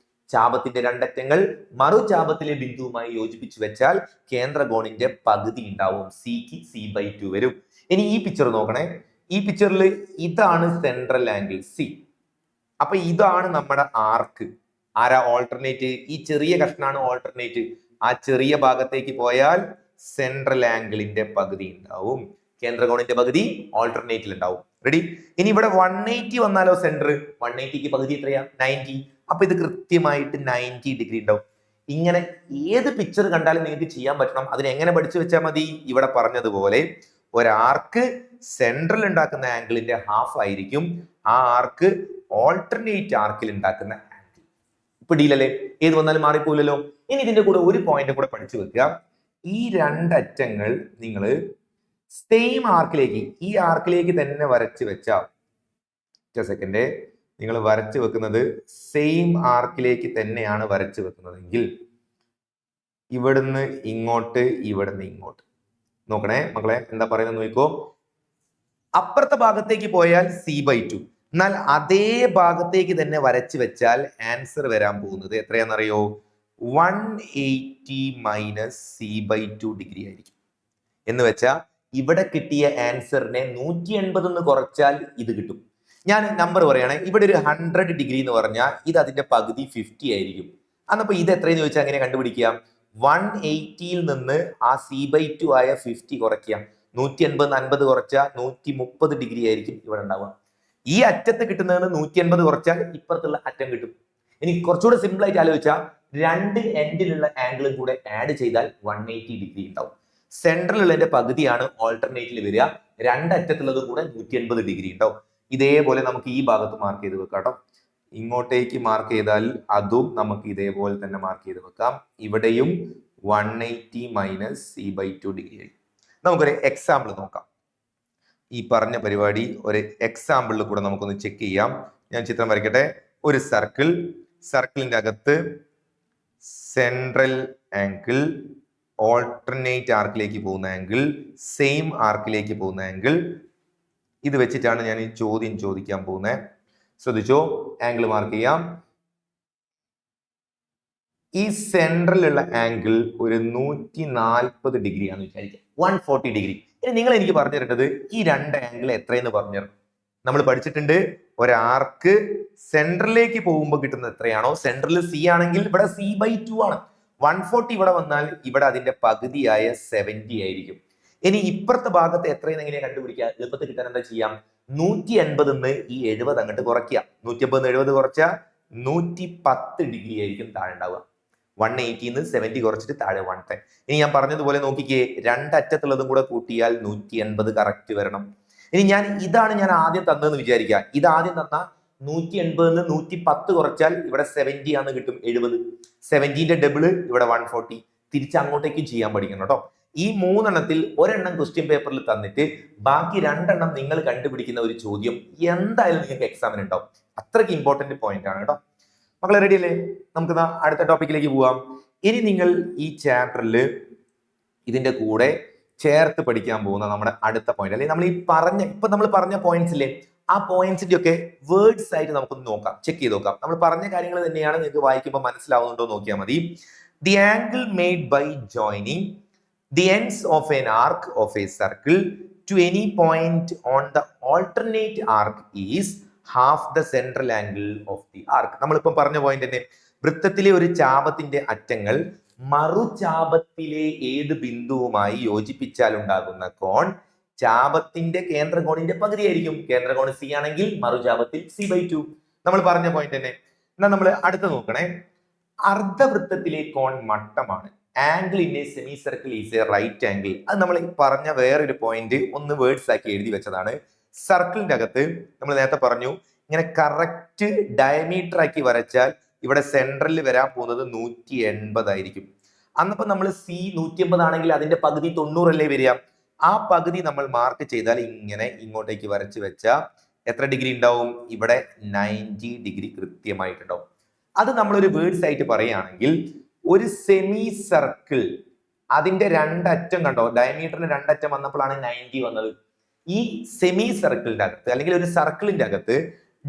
ചാപത്തിന്റെ രണ്ടറ്റങ്ങൾ മറുചാപത്തിലെ ബിന്ദുവുമായി യോജിപ്പിച്ചു വെച്ചാൽ കേന്ദ്രകോണിന്റെ പകുതി ഉണ്ടാവും. സിക്ക് C/2 വരും. ഇനി ഈ പിക്ചർ നോക്കണേ. ഈ പിക്ചറിൽ ഇതാണ് സെൻട്രൽ ആംഗിൾ C. അപ്പൊ ഇതാണ് നമ്മുടെ ആർക്ക്. ആരാ ഓൾട്ടർനേറ്റ്? ഈ ചെറിയ കഷ്ണാണ് ഓൾട്ടർനേറ്റ്. ആ ചെറിയ ഭാഗത്തേക്ക് പോയാൽ സെൻട്രൽ ആംഗിളിന്റെ പകുതി ഉണ്ടാവും, കേന്ദ്രകോണിന്റെ പകുതി ഓൾട്ടർനേറ്റിൽ ഉണ്ടാവും. റെഡി? ഇനി ഇവിടെ 180 വന്നാലോ സെന്റർ? 180ക്ക് പകുതി എത്രയാ? 90. അപ്പൊ ഇത് കൃത്യമായിട്ട് 90 ഡിഗ്രി ഉണ്ടാവും. ഇങ്ങനെ ഏത് പിക്ചർ കണ്ടാലും നിങ്ങൾക്ക് ചെയ്യാൻ പറ്റണം. അതിനെ എങ്ങനെ പഠിച്ചു വെച്ചാൽ മതി? ഇവിടെ പറഞ്ഞതുപോലെ ഒരാർക്ക് സെൻട്രൽ ഉണ്ടാക്കുന്ന ആംഗിളിന്റെ ഹാഫ് ആയിരിക്കും ആ ആർക്ക് ഓൾട്ടർനേറ്റ് ആർക്കിൽ ഉണ്ടാക്കുന്ന ആംഗിൾ. ഇപ്പൊ ഡീലല്ലേ? ഏത് വന്നാലും മാറിപ്പോലല്ലോ. ഇനി ഇതിന്റെ കൂടെ ഒരു പോയിന്റ് കൂടെ പഠിച്ചു വെക്കുക. ഈ രണ്ടറ്റങ്ങൾ നിങ്ങൾ സെയിം ആർക്കിലേക്ക്, ഈ ആർക്കിലേക്ക് തന്നെ വരച്ചു വെച്ചാൽ, സെക്കൻഡ്, നിങ്ങൾ വരച്ചു വെക്കുന്നത് സെയിം ആർക്കിലേക്ക് തന്നെയാണ് വരച്ചു വെക്കുന്നതെങ്കിൽ ഇവിടുന്ന് ഇങ്ങോട്ട്, ഇവിടുന്ന് ഇങ്ങോട്ട്. നോക്കണേ മക്കളെ, എന്താ പറയുന്നത് നോക്കോ. അപ്പുറത്തെ ഭാഗത്തേക്ക് പോയാൽ C/2, എന്നാൽ അതേ ഭാഗത്തേക്ക് തന്നെ വരച്ചു വെച്ചാൽ ആൻസർ വരാൻ പോകുന്നത് എത്രയാണെന്നറിയോ? 180 - C/2 ഡിഗ്രി ആയിരിക്കും. എന്ന് വെച്ചാൽ ഇവിടെ കിട്ടിയ ആൻസറിനെ 180 എന്ന് കുറച്ചാൽ ഇത് കിട്ടും. ഞാൻ നമ്പർ പറയുകയാണ്, ഇവിടെ ഒരു 100 ഡിഗ്രി എന്ന് പറഞ്ഞാൽ ഇത് അതിന്റെ പകുതി 50 ആയിരിക്കും. അന്നപ്പോ ഇത് എത്രയെന്ന് ചോദിച്ചാൽ എങ്ങനെ കണ്ടുപിടിക്കാം? 180യിൽ നിന്ന് ആ C/2 ആയ 50 കുറയ്ക്കുക. 180 50 കുറച്ചാൽ 130 ഡിഗ്രി ആയിരിക്കും ഇവിടെ ഉണ്ടാവുക. ഈ അറ്റത്ത് കിട്ടുന്നതിന് 180 കുറച്ചാൽ ഇപ്പുറത്തുള്ള അറ്റം കിട്ടും. ഇനി കുറച്ചുകൂടെ സിമ്പിൾ ആയിട്ട് ആലോചിച്ചാൽ രണ്ട് എൻഡിലുള്ള ആംഗിളും കൂടെ ആഡ് ചെയ്താൽ 180 ഡിഗ്രി ഉണ്ടാവും. സെൻട്രലുള്ളതിന്റെ പകുതിയാണ് ഓൾട്ടർനേറ്റിൽ വരിക. രണ്ടറ്റത്തുള്ളതും കൂടെ 180 ഡിഗ്രി ഉണ്ടാവും. ഇതേപോലെ നമുക്ക് ഈ ഭാഗത്ത് മാർക്ക് ചെയ്ത് വെക്കാം കേട്ടോ. ഇങ്ങോട്ടേക്ക് മാർക്ക് ചെയ്താൽ അതും നമുക്ക് ഇതേപോലെ തന്നെ മാർക്ക് ചെയ്ത് വെക്കാം. ഇവിടെയും 180 മൈനസ് C/2 ഡിഗ്രി ആയി. നമുക്കൊരു എക്സാമ്പിൾ നോക്കാം. ഈ പറഞ്ഞ പരിപാടി ഒരു എക്സാമ്പിളിൽ കൂടെ നമുക്കൊന്ന് ചെക്ക് ചെയ്യാം. ഞാൻ ചിത്രം വരയ്ക്കട്ടെ. ഒരു സർക്കിളിന്റെ അകത്ത് സെൻട്രൽ ആംഗിൾ, ഓൾട്ടർനേറ്റ് ആർക്കിലേക്ക് പോകുന്ന ആംഗിൾ, സെയിം ആർക്കിലേക്ക് പോകുന്ന ആംഗിൾ, ഇത് വെച്ചിട്ടാണ് ഞാൻ ഈ ചോദ്യം ചോദിക്കാൻ പോകുന്നത്. ശ്രദ്ധിച്ചോ, ആംഗിൾ മാർക്ക് ചെയ്യാം. ഈ സെൻട്രലുള്ള ആംഗിൾ ഒരു 140 ഡിഗ്രി ആണെന്ന് വിചാരിക്കാം, 140 ഡിഗ്രി. ഇനി നിങ്ങൾ എനിക്ക് പറഞ്ഞു തരേണ്ടത് ഈ രണ്ട് ആംഗിൾ എത്രയെന്ന് പറഞ്ഞു തരണം. നമ്മൾ പഠിച്ചിട്ടുണ്ട്, ഒരാർക്ക് സെൻട്രലിലേക്ക് പോകുമ്പോൾ കിട്ടുന്നത് എത്രയാണോ, സെൻട്രൽ C ആണെങ്കിൽ ഇവിടെ C/2 ആണ്. 140 ഇവിടെ വന്നാൽ ഇവിടെ അതിന്റെ പകുതിയായ 70 ആയിരിക്കും. ഇനി ഇപ്പുറത്തെ ഭാഗത്ത് എത്രയെന്ന് എങ്ങനെയാ കണ്ടുപിടിക്കുക? എളുപ്പത്തിൽ കിട്ടാൻ എന്താ ചെയ്യാം? 180 ഈ 70 അങ്ങോട്ട് കുറയ്ക്കുക. 180 70 കുറച്ചാൽ 110 ഡിഗ്രി ആയിരിക്കും താഴെ ഉണ്ടാവുക. 180 70 കുറച്ചിട്ട് താഴെ 110. ഇനി ഞാൻ പറഞ്ഞതുപോലെ നോക്കിക്കേ, രണ്ടറ്റത്തുള്ളതും കൂടെ കൂട്ടിയാൽ 180 കറക്റ്റ് വരണം. ഇനി ഇതാണ് ഞാൻ ആദ്യം തന്നതെന്ന് വിചാരിക്കുക. ഇത് ആദ്യം തന്ന 180 110 കുറച്ചാൽ ഇവിടെ 70 ആണെന്ന് കിട്ടും, 70. 70ന്റെ ഡബിള് ഇവിടെ 140. തിരിച്ച് അങ്ങോട്ടേക്കും ചെയ്യാൻ പഠിക്കണം കേട്ടോ. ഈ മൂന്നെണ്ണത്തിൽ ഒരെണ്ണം ക്വസ്റ്റ്യൻ പേപ്പറിൽ തന്നിട്ട് ബാക്കി രണ്ടെണ്ണം നിങ്ങൾ കണ്ടുപിടിക്കുന്ന ഒരു ചോദ്യം എന്തായാലും നിങ്ങൾക്ക് എക്സാമിന് ഉണ്ടാവും. അത്രയ്ക്ക് ഇമ്പോർട്ടന്റ് പോയിന്റ് ആണ് കേട്ടോ. മക്കളെ റെഡി അല്ലേ? നമുക്ക് അടുത്ത ടോപ്പിക്കിലേക്ക് പോവാം. ഇനി നിങ്ങൾ ഈ ചാപ്റ്ററിൽ ഇതിന്റെ കൂടെ ചേർത്ത് പഠിക്കാൻ പോകുന്ന നമ്മുടെ അടുത്ത പോയിന്റ്, അല്ലെങ്കിൽ നമ്മൾ പറഞ്ഞ പോയിന്റ്സ് ഇല്ലേ, ആ പോയിന്റ്സിന്റെ ഒക്കെ വേർഡ്സ് ആയിട്ട് നമുക്കൊന്ന് നോക്കാം, ചെക്ക് ചെയ്ത് നോക്കാം. നമ്മൾ പറഞ്ഞ കാര്യങ്ങൾ തന്നെയാണ്, നിങ്ങൾക്ക് വായിക്കുമ്പോൾ മനസ്സിലാവുന്നുണ്ടോ നോക്കിയാൽ മതി. The angle made by joining the ends of an arc of a circle to any point on the alternate arc is half the central angle of the arc. നമ്മളിപ്പം പറഞ്ഞ പോയിന്റ് തന്നെ, വൃത്തത്തിലെ ഒരു ചാപത്തിന്റെ അറ്റങ്ങൾ മറുചാപത്തിലെ ഏത് ബിന്ദുവുമായി യോജിപ്പിച്ചാൽ ഉണ്ടാകുന്ന കോൺ ചാപത്തിന്റെ കേന്ദ്രകോണിന്റെ പകുതിയായിരിക്കും. കേന്ദ്രകോൺ C ആണെങ്കിൽ മറുചാപത്തിൽ C/2. നമ്മൾ പറഞ്ഞ പോയിന്റ് തന്നെ. എന്നാൽ നമ്മൾ അടുത്ത നോക്കണേ. അർദ്ധവൃത്തത്തിലെ കോൺ മട്ടമാണ്. Angle in a semicircle is a right angle. അത് നമ്മൾ പറഞ്ഞ വേറൊരു പോയിന്റ് ഒന്ന് വേർഡ്സ് ആക്കി എഴുതി വെച്ചതാണ്. സർക്കിളിന്റെ അകത്ത് നമ്മൾ നേരത്തെ പറഞ്ഞു, ഇങ്ങനെ കറക്റ്റ് ഡയമീറ്റർ ആക്കി വരച്ചാൽ ഇവിടെ സെൻട്രലിൽ വരാൻ പോകുന്നത് 180 ആയിരിക്കും. അന്നപ്പോ നമ്മൾ C 180 ആണെങ്കിൽ അതിന്റെ പകുതി 90 അല്ലേ വരിക. ആ പകുതി നമ്മൾ മാർക്ക് ചെയ്താൽ ഇങ്ങനെ ഇങ്ങോട്ടേക്ക് വരച്ച് വെച്ചാൽ എത്ര ഡിഗ്രി ഉണ്ടാവും? ഇവിടെ 90 ഡിഗ്രി കൃത്യമായിട്ടുണ്ടാവും. അത് നമ്മളൊരു വേർഡ്സ് ആയിട്ട് പറയുകയാണെങ്കിൽ, ഒരു സെമി സർക്കിൾ അതിന്റെ രണ്ടറ്റം കണ്ടോ, ഡയമീറ്ററിന് രണ്ടറ്റം വന്നപ്പോഴാണ് 90 വന്നത്. ഈ സെമി സർക്കിളിന്റെ അകത്ത് അല്ലെങ്കിൽ ഒരു സർക്കിളിന്റെ അകത്ത്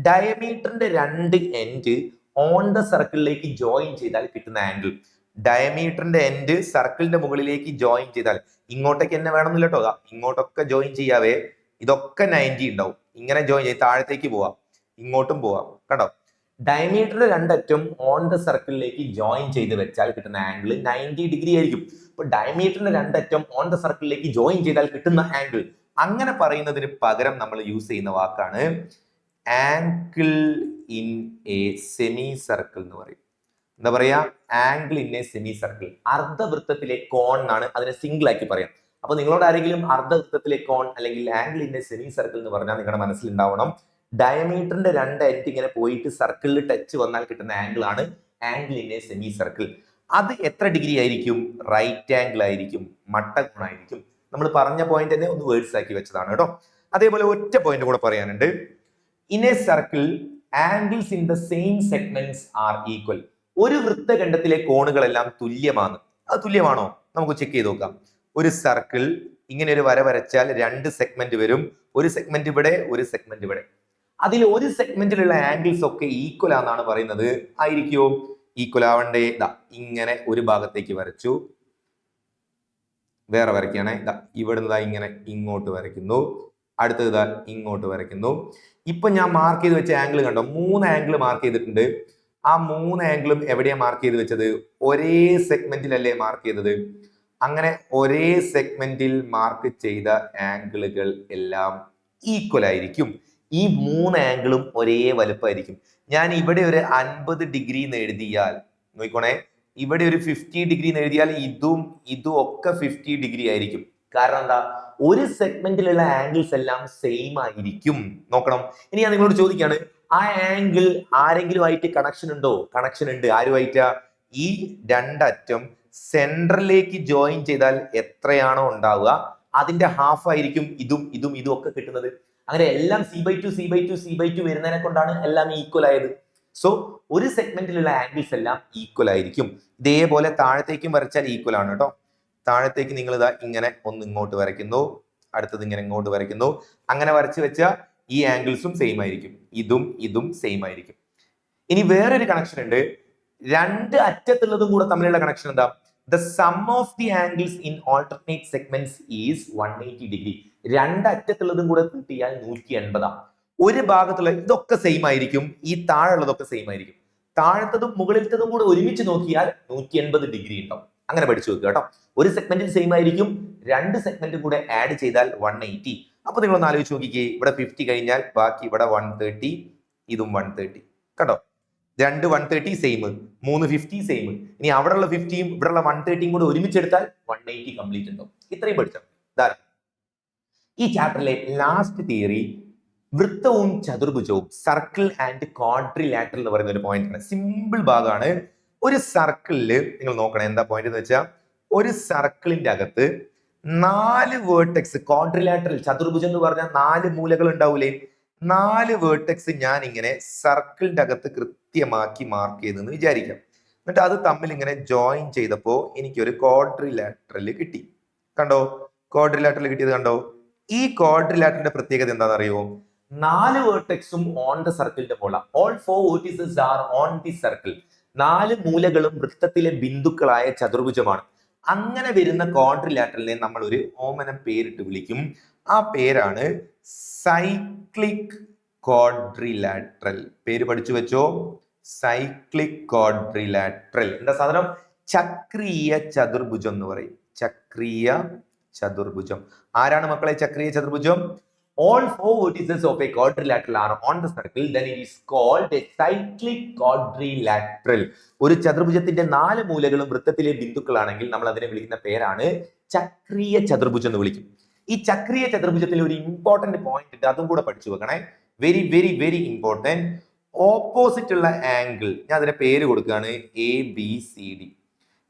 ഡയമീറ്ററിന്റെ രണ്ട് എൻഡ് ഓൺ ദ സർക്കിളിലേക്ക് ജോയിൻ ചെയ്താൽ കിട്ടുന്ന ആംഗിൾ, ഡയമീറ്ററിന്റെ എൻഡ് സർക്കിളിന്റെ മുകളിലേക്ക് ജോയിൻ ചെയ്താൽ, ഇങ്ങോട്ടേക്ക് എന്നെ വേണമെന്നില്ല കേട്ടോ, ഇങ്ങോട്ടൊക്കെ ജോയിൻ ചെയ്യാവേ, ഇതൊക്കെ 90 ഉണ്ടാവും. ഇങ്ങനെ ജോയിൻ ചെയ്ത് താഴത്തേക്ക് പോവാം, ഇങ്ങോട്ടും പോവാം കണ്ടോ. ഡയമീറ്ററിന്റെ രണ്ടറ്റം ഓൺ ദ സർക്കിളിലേക്ക് ജോയിൻ ചെയ്ത് വെച്ചാൽ കിട്ടുന്ന ആംഗിൾ 90 ഡിഗ്രി ആയിരിക്കും. ഇപ്പൊ ഡയമീറ്ററിന്റെ രണ്ടറ്റം ഓൺ ദ സർക്കിളിലേക്ക് ജോയിൻ ചെയ്താൽ കിട്ടുന്ന ആംഗിൾ, അങ്ങനെ പറയുന്നതിന് പകരം നമ്മൾ യൂസ് ചെയ്യുന്ന വാക്കാണ് angle in a semicircle എന്ന് പറയും. എന്താ പറയാ? Angle in a semicircle. അർദ്ധവൃത്തത്തിലെ കോൺ എന്നാണ് അതിനെ സിംഗിൾ ആക്കി പറയാം. അപ്പൊ നിങ്ങളോട് ആരെങ്കിലും അർദ്ധവൃത്തത്തിലെ കോൺ അല്ലെങ്കിൽ angle in a semicircle എന്ന് പറഞ്ഞാൽ നിങ്ങളുടെ മനസ്സിലുണ്ടാവണം, ഡയമീറ്ററിന്റെ രണ്ട് എൻഡ് ഇങ്ങനെ പോയിട്ട് സർക്കിളിൽ ടച്ച് വന്നാൽ കിട്ടുന്ന ആംഗിൾ ആണ് angle in a semi circle. അത് എത്ര ഡിഗ്രി ആയിരിക്കും? റൈറ്റ് ആംഗിൾ ആയിരിക്കും, മട്ടകോണായിരിക്കും. നമ്മൾ പറഞ്ഞ പോയിന്റ് തന്നെ ഒന്ന് വേർഡ്സ് ആക്കി വെച്ചതാണ് കേട്ടോ. അതേപോലെ ഒറ്റ പോയിന്റ് കൂടെ പറയാനുണ്ട്. In A circle angles in the same segments R equal. ഒരു വൃത്തഖണ്ഡത്തിലെ കോണുകളെല്ലാം തുല്യമാണ്. അത് തുല്യമാണോ? നമുക്ക് ചെക്ക് ചെയ്ത് നോക്കാം. ഒരു സർക്കിൾ ഇങ്ങനെ ഒരു വര വരച്ചാൽ രണ്ട് സെഗ്മെന്റ് വരും. ഒരു സെഗ്മെന്റ് ഇവിടെ, ഒരു സെഗ്മെന്റ് ഇവിടെ. അതിൽ ഒരു സെഗ്മെന്റിലുള്ള ആംഗിൾസ് ഒക്കെ ഈക്വൽ ആണെന്നാണ് പറയുന്നത്. ആയിരിക്കുമോ? ഈക്വൽ ആവണ്ടേ? ഇങ്ങനെ ഒരു ഭാഗത്തേക്ക് വരച്ചു, വേറെ വരയ്ക്കുകയാണ്. ഇതാ ഇവിടുന്ന് ഇങ്ങനെ ഇങ്ങോട്ട് വരയ്ക്കുന്നു, അടുത്തത് ഇതാ ഇങ്ങോട്ട് വരയ്ക്കുന്നു. ഇപ്പൊ ഞാൻ മാർക്ക് ചെയ്ത് വെച്ച ആംഗിൾ കണ്ടോ, 3 ആംഗിൾ മാർക്ക് ചെയ്തിട്ടുണ്ട്. ആ 3 ആംഗിളും എവിടെയാ മാർക്ക് ചെയ്ത് വെച്ചത്? ഒരേ സെഗ്മെന്റിലല്ലേ മാർക്ക് ചെയ്തത്? അങ്ങനെ ഒരേ സെഗ്മെന്റിൽ മാർക്ക് ചെയ്ത ആംഗിളുകൾ എല്ലാം ഈക്വൽ ആയിരിക്കും. ഈ 3 ആംഗിളും ഒരേ വലുപ്പമായിരിക്കും. ഞാൻ ഇവിടെ ഒരു 50 ഡിഗ്രി എന്ന് എഴുതിയാൽ നോക്കിക്കോണേ, ഇവിടെ ഒരു 50 ഡിഗ്രി എന്ന് എഴുതിയാൽ ഇതും ഒക്കെ 50 ഡിഗ്രി ആയിരിക്കും. കാരണം എന്താ? ഒരു സെഗ്മെന്റിലുള്ള ആംഗിൾസ് എല്ലാം സെയിം ആയിരിക്കും. നോക്കണം. ഇനി ഞാൻ നിങ്ങളോട് ചോദിക്കുകയാണ്, ആ ആംഗിൾ ആരെങ്കിലും ആയിട്ട് കണക്ഷൻ ഉണ്ടോ? കണക്ഷൻ ഉണ്ട്. ആരുമായിട്ടാ? ഈ രണ്ടറ്റം സെന്ററിലേക്ക് ജോയിൻ ചെയ്താൽ എത്രയാണോ ഉണ്ടാവുക അതിന്റെ ഹാഫ് ആയിരിക്കും ഇതും ഒക്കെ കിട്ടുന്നത്. അങ്ങനെ എല്ലാം C/2 വരുന്നതിനെ കൊണ്ടാണ് എല്ലാം ഈക്വൽ ആയത്. സോ ഒരു സെഗ്മെന്റിലുള്ള ആംഗിൾസ് എല്ലാം ഈക്വൽ ആയിരിക്കും. ഇതേപോലെ താഴത്തേക്കും വരച്ചാൽ ഈക്വൽ ആണ് കേട്ടോ. താഴത്തേക്ക് നിങ്ങൾ ഇതാ ഇങ്ങനെ ഒന്ന് ഇങ്ങോട്ട് വരയ്ക്കുന്നു, അടുത്തത് ഇങ്ങനെ ഇങ്ങോട്ട് വരയ്ക്കുന്നു. അങ്ങനെ വരച്ച് വെച്ചാൽ ഈ ആംഗിൾസും സെയിം ആയിരിക്കും. ഇതും സെയിം ആയിരിക്കും. ഇനി വേറൊരു കണക്ഷൻ ഉണ്ട്. രണ്ട് അറ്റത്തുള്ളതും കൂടെ തമ്മിലുള്ള കണക്ഷൻ എന്താ? The sum of the angles in alternate segments is 180 degree. രണ്ട് അറ്റത്തുള്ളതും കൂടെ കൂട്ടിയാൽ 180. ഒരു ഭാഗത്തുള്ള ഇതൊക്കെ സെയിം ആയിരിക്കും, ഈ താഴെയുള്ളതൊക്കെ സെയിം ആയിരിക്കും. താഴത്തതും മുകളിലത്തതും കൂടെ ഒരുമിച്ച് നോക്കിയാൽ 180 ഡിഗ്രി ഉണ്ടാവും. അങ്ങനെ പഠിച്ചു വെക്കുക കേട്ടോ. ഒരു സെഗ്മെന്റിൽ സെയിം ആയിരിക്കും, രണ്ട് സെഗ്മെന്റും കൂടെ ആഡ് ചെയ്താൽ 180. അപ്പൊ നിങ്ങൾ ഒന്ന് ആലോചിച്ച് നോക്കിക്കേ, ഇവിടെ 50 കഴിഞ്ഞാൽ ബാക്കി ഇവിടെ 130, ഇതും 130 കേട്ടോ. രണ്ട് 130 സെയിം, 3 50 സെയിം. ഇനി അവിടെയുള്ള 50യും ഇവിടെയുള്ള 130യും കൂടെ ഒരുമിച്ചെടുത്താൽ 180 കംപ്ലീറ്റ് ഉണ്ടാവും. ഇത്രയും പഠിച്ചാൽ ധാരാളം. ഈ ചാപ്റ്ററിലെ ലാസ്റ്റ് തിയറി വൃത്തവും ചതുർഭുജവും, സർക്കിൾ ആൻഡ് ക്വാഡ്രിലാറ്ററൽ എന്ന് പറയുന്ന ഒരു പോയിന്റ് ആണ്. സിമ്പിൾ ഭാഗമാണ്. ഒരു സർക്കിളില് നിങ്ങൾ നോക്കണം എന്താ പോയിന്റ് എന്ന് വെച്ചാൽ, ഒരു സർക്കിളിന്റെ അകത്ത് 4 വേർട്ടെക്സ്, ക്വാഡ്രിലാറ്ററൽ ചതുർഭുജം എന്ന് പറഞ്ഞാൽ 4 മൂലകൾ ഉണ്ടാവൂലേ, 4 വേർട്ടെക്സ് ഞാൻ ഇങ്ങനെ സർക്കിളിന്റെ അകത്ത് കൃത്യമാക്കി മാർക്ക് ചെയ്തെന്ന് വിചാരിക്കാം. എന്നിട്ട് അത് തമ്മിൽ ഇങ്ങനെ ജോയിൻ ചെയ്തപ്പോ എനിക്കൊരു ക്വാഡ്രിലാറ്ററൽ കിട്ടി. കണ്ടോ? ക്വാഡ്രിലാറ്ററൽ കിട്ടിയത് കണ്ടോ? ഈ ക്വാഡ്രിലാറ്ററിന്റെ പ്രത്യേകത എന്താണെന്ന് അറിയോ? 4 വേർട്ടെക്സും ഓൺ ദ സർക്കിളിന്റെ പോള. All 4 vertices R on the circle. 4 മൂലകളും വൃത്തത്തിലെ ബിന്ദുക്കളായ ചതുർഭുജമാണ്. അങ്ങനെ വരുന്ന ക്വാഡ്രിലാറ്ററലിനെ നമ്മൾ ഒരു ഓമന പേരിട്ട് വിളിക്കും. ആ പേരാണ് സൈക്ലിക് ക്വാഡ്രിലാറ്ററൽ. പേര് പഠിച്ചു വെച്ചോ, സൈക്ലിക് ക്വാഡ്രിലാറ്ററൽ. എന്താ സാധനം? ചക്രീയ ചതുർഭുജം എന്ന് പറയും. ചക്രീയ ചതുർഭുജം. ആരാണ് മക്കളെ ചക്രീയ ചതുർഭുജം? All 4 vertices of a quadrilateral are on the circle, then it is called a cyclic quadrilateral. ഒരു ചതുർഭുജത്തിന്റെ 4 മൂലകളും വൃത്തത്തിലെ ബിന്ദുക്കളാണെങ്കിൽ നമ്മൾ അതിനെ വിളിക്കുന്ന പേരാണ് ചക്രീയ ചതുർഭുജം എന്ന് വിളിക്കും. ഈ ചക്രീയ ചതുർഭുജത്തിൽ ഒരു ഇമ്പോർട്ടന്റ് പോയിന്റ് ഉണ്ട്, അതും കൂടെ പഠിച്ചു വെക്കണേ. Very very very important. Opposite ഉള്ള ആംഗിൾ, ഞാൻ അതിന്റെ പേര് കൊടുക്കുകയാണ് ABCD.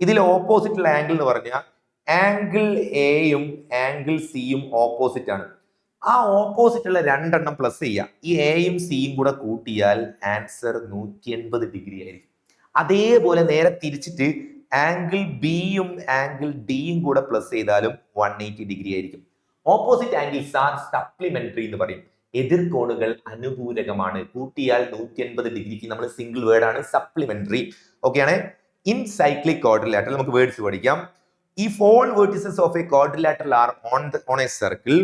ഇതിൽ ഓപ്പോസിറ്റ് ഉള്ള ആംഗിൾ എന്ന് പറഞ്ഞാൽ ആംഗിൾ എയും ആംഗിൾ സിയും ഓപ്പോസിറ്റ് ആണ്. ആ ഓപ്പോസിറ്റ് ഉള്ള രണ്ടെണ്ണം പ്ലസ് ചെയ്യുക. ഈ എയും സിയും കൂടെ കൂട്ടിയാൽ ആൻസർ 180 ഡിഗ്രി ആയിരിക്കും. അതേപോലെ നേരെ തിരിച്ചിട്ട് ആംഗിൾ ബിയും ആംഗിൾ ഡിയും കൂടെ പ്ലസ് ചെയ്താലും 180 ഡിഗ്രി ആയിരിക്കും. ഓപ്പോസിറ്റ് ആംഗിൾസ് ആർ സപ്ലിമെന്ററി എന്ന് പറയും. എതിർകോണുകൾ അനുപൂരകമാണ്. കൂട്ടിയാൽ 180 ഡിഗ്രിക്ക് നമ്മൾ സിംഗിൾ വേർഡ് ആണ് സപ്ലിമെന്ററി. ഓക്കെ ആണ്. ഇൻ സൈക്ലിക് ക്വാഡ്രിലാറ്ററൽ നമുക്ക് വേർഡ്സ് പഠിക്കാം. If all vertices of a quadrilateral are on a circle,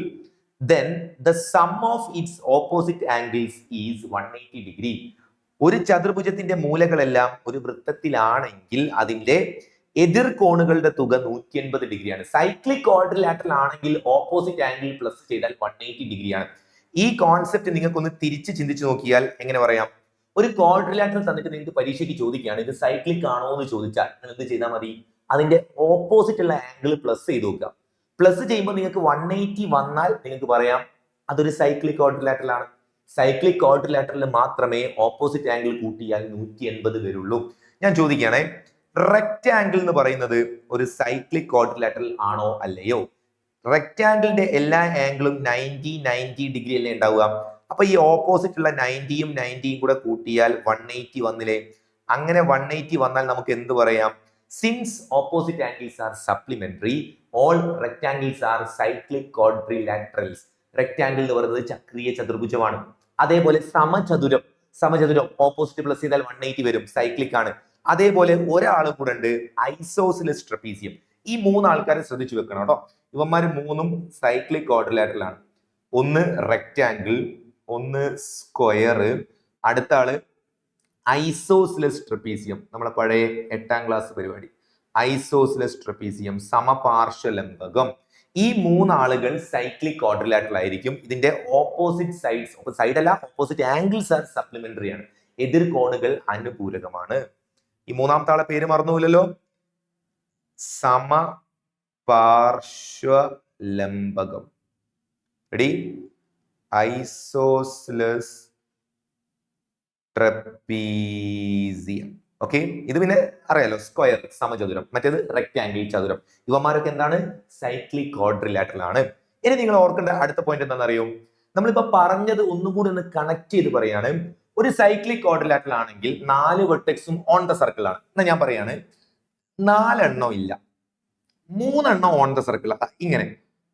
then the sum of its opposite angles is 180 degree. ഒരു ചതുർഭുജത്തിന്റെ മൂലകളെല്ലാം ഒരു വൃത്തത്തിലാണെങ്കിൽ അതിന്റെ എതിർകോണുകളുടെ തുക 180 ഡിഗ്രിയാണ്. സൈക്ലിക് ക്വാഡ്രിലാറ്ററൽ ആണെങ്കിൽ ഓപ്പോസിറ്റ് ആംഗിൾ പ്ലസ് ചെയ്താൽ 180 ഡിഗ്രിയാണ്. ഈ കോൺസെപ്റ്റ് നിങ്ങൾക്കൊന്ന് തിരിച്ച് ചിന്തിച്ചു നോക്കിയാൽ എങ്ങനെ പറയാം? ഒരു ക്വാഡ്രിലാറ്ററൽ തന്നിട്ട് നിങ്ങൾക്ക് പരീക്ഷയ്ക്ക് ചോദിക്കുകയാണ് ഇത് സൈക്ലിക് ആണോ എന്ന് ചോദിച്ചാൽ നിങ്ങൾ എന്ത് ചെയ്താൽ മതി? അതിന്റെ ഓപ്പോസിറ്റ് ഉള്ള ആംഗിൾ പ്ലസ് ചെയ്ത് നോക്കുക. പ്ലസ് ചെയ്യുമ്പോൾ നിങ്ങൾക്ക് 180 വന്നാൽ നിങ്ങൾക്ക് പറയാം അതൊരു സൈക്ലിക് ക്വാഡ്രിലാറ്ററൽ ആണ്. സൈക്ലിക് ക്വാഡ്രിലാറ്ററൽ മാത്രമേ ഓപ്പോസിറ്റ് ആംഗിൾ കൂട്ടിയാൽ 180 വരുള്ളൂ. ഞാൻ ചോദിക്കുകയാണെ, റെക്റ്റാംഗിൾ എന്ന് പറയുന്നത് ഒരു സൈക്ലിക് ക്വാഡ്രിലാറ്ററൽ ആണോ അല്ലയോ? റെക്റ്റാംഗിളിന്റെ എല്ലാ ആംഗിളും 90 ഡിഗ്രി അല്ലേ ഉണ്ടാവുക. അപ്പൊ ഈ ഓപ്പോസിറ്റ് ഉള്ള 90യും 90യും കൂടെ കൂട്ടിയാൽ 180 വന്നില്ലേ? അങ്ങനെ 180 വന്നാൽ നമുക്ക് എന്ത് പറയാം? Since opposite angles are supplementary, all rectangles are cyclic quadrilaterals. Rectangle എന്ന് പറയുന്നത് ചക്രീയ ചതുർഭുജമാണ്. അതേപോലെ സമചതുരം ഓപ്പോസിറ്റ് പ്ലസ് ചെയ്താൽ 180 വരും, സൈക്ലിക് ആണ്. അതേപോലെ ഒരാളും കൂടെ ഉണ്ട് ഐസോസിലസ് ട്രപ്പീസിയം. ഈ മൂന്ന് ആൾക്കാരെ ശ്രദ്ധിച്ചു വെക്കണം കേട്ടോ. ഇവന്മാര് മൂന്നും സൈക്ലിക് ക്വാഡ്രിലാറ്ററൽ ആണ്. ഒന്ന് റെക്റ്റാങ്കിൾ, ഒന്ന് സ്ക്വയർ, അടുത്ത ആള് ഐസോസിലസ് ട്രപ്പീസിയം, നമ്മളെ പഴയ 8ാം ക്ലാസ് പരിപാടി. ഐസോസിലസ് ട്രപ്പീസിയം, സമപാർശ്വലംബകം. ഈ മൂന്നാളുകൾ സൈക്ലിക് ക്വാഡ്രിലാറ്ററൽ ആയിരിക്കും. ഇതിന്റെ ഓപ്പോസിറ്റ് സൈഡ് അല്ല, ഓപ്പോസിറ്റ് ആംഗിൾസ് ആർ സപ്ലിമെന്ററി ആണ്. എതിർ കോണുകൾ അനുപൂരകമാണ്. ഈ മൂന്നാമത്തെ ആളെ പേര് മറന്നുപോലല്ലോ, സമപാർശ്വലംബകം. റെഡി? Isosceles trapezium. ഓക്കെ, ഇത് പിന്നെ അറിയാലോ, സ്ക്വയർ സമചതുരം, മറ്റേത് റെക്റ്റാങ്കിൾ ചതുരം. ഇവന്മാരൊക്കെ എന്താണ്? സൈക്ലിക് ക്വാഡ്രിലാറ്ററൽ ആണ്. ഇനി നിങ്ങൾ ഓർക്കേണ്ട അടുത്ത പോയിന്റ് എന്താണെന്ന് അറിയോ? നമ്മളിപ്പോ പറഞ്ഞത് ഒന്നുകൂടി ഒന്ന് കണക്ട് ചെയ്ത് പറയാണ്. ഒരു സൈക്ലിക് ക്വാഡ്രിലാറ്ററൽ ആണെങ്കിൽ 4 വെർട്ടെക്സും ഓൺ ദ സർക്കിൾ ആണ്. എന്നാ ഞാൻ പറയാണ് 4 എണ്ണം ഇല്ല, 3 എണ്ണം ഓൺ ദ സർക്കിൾ. ഇങ്ങനെ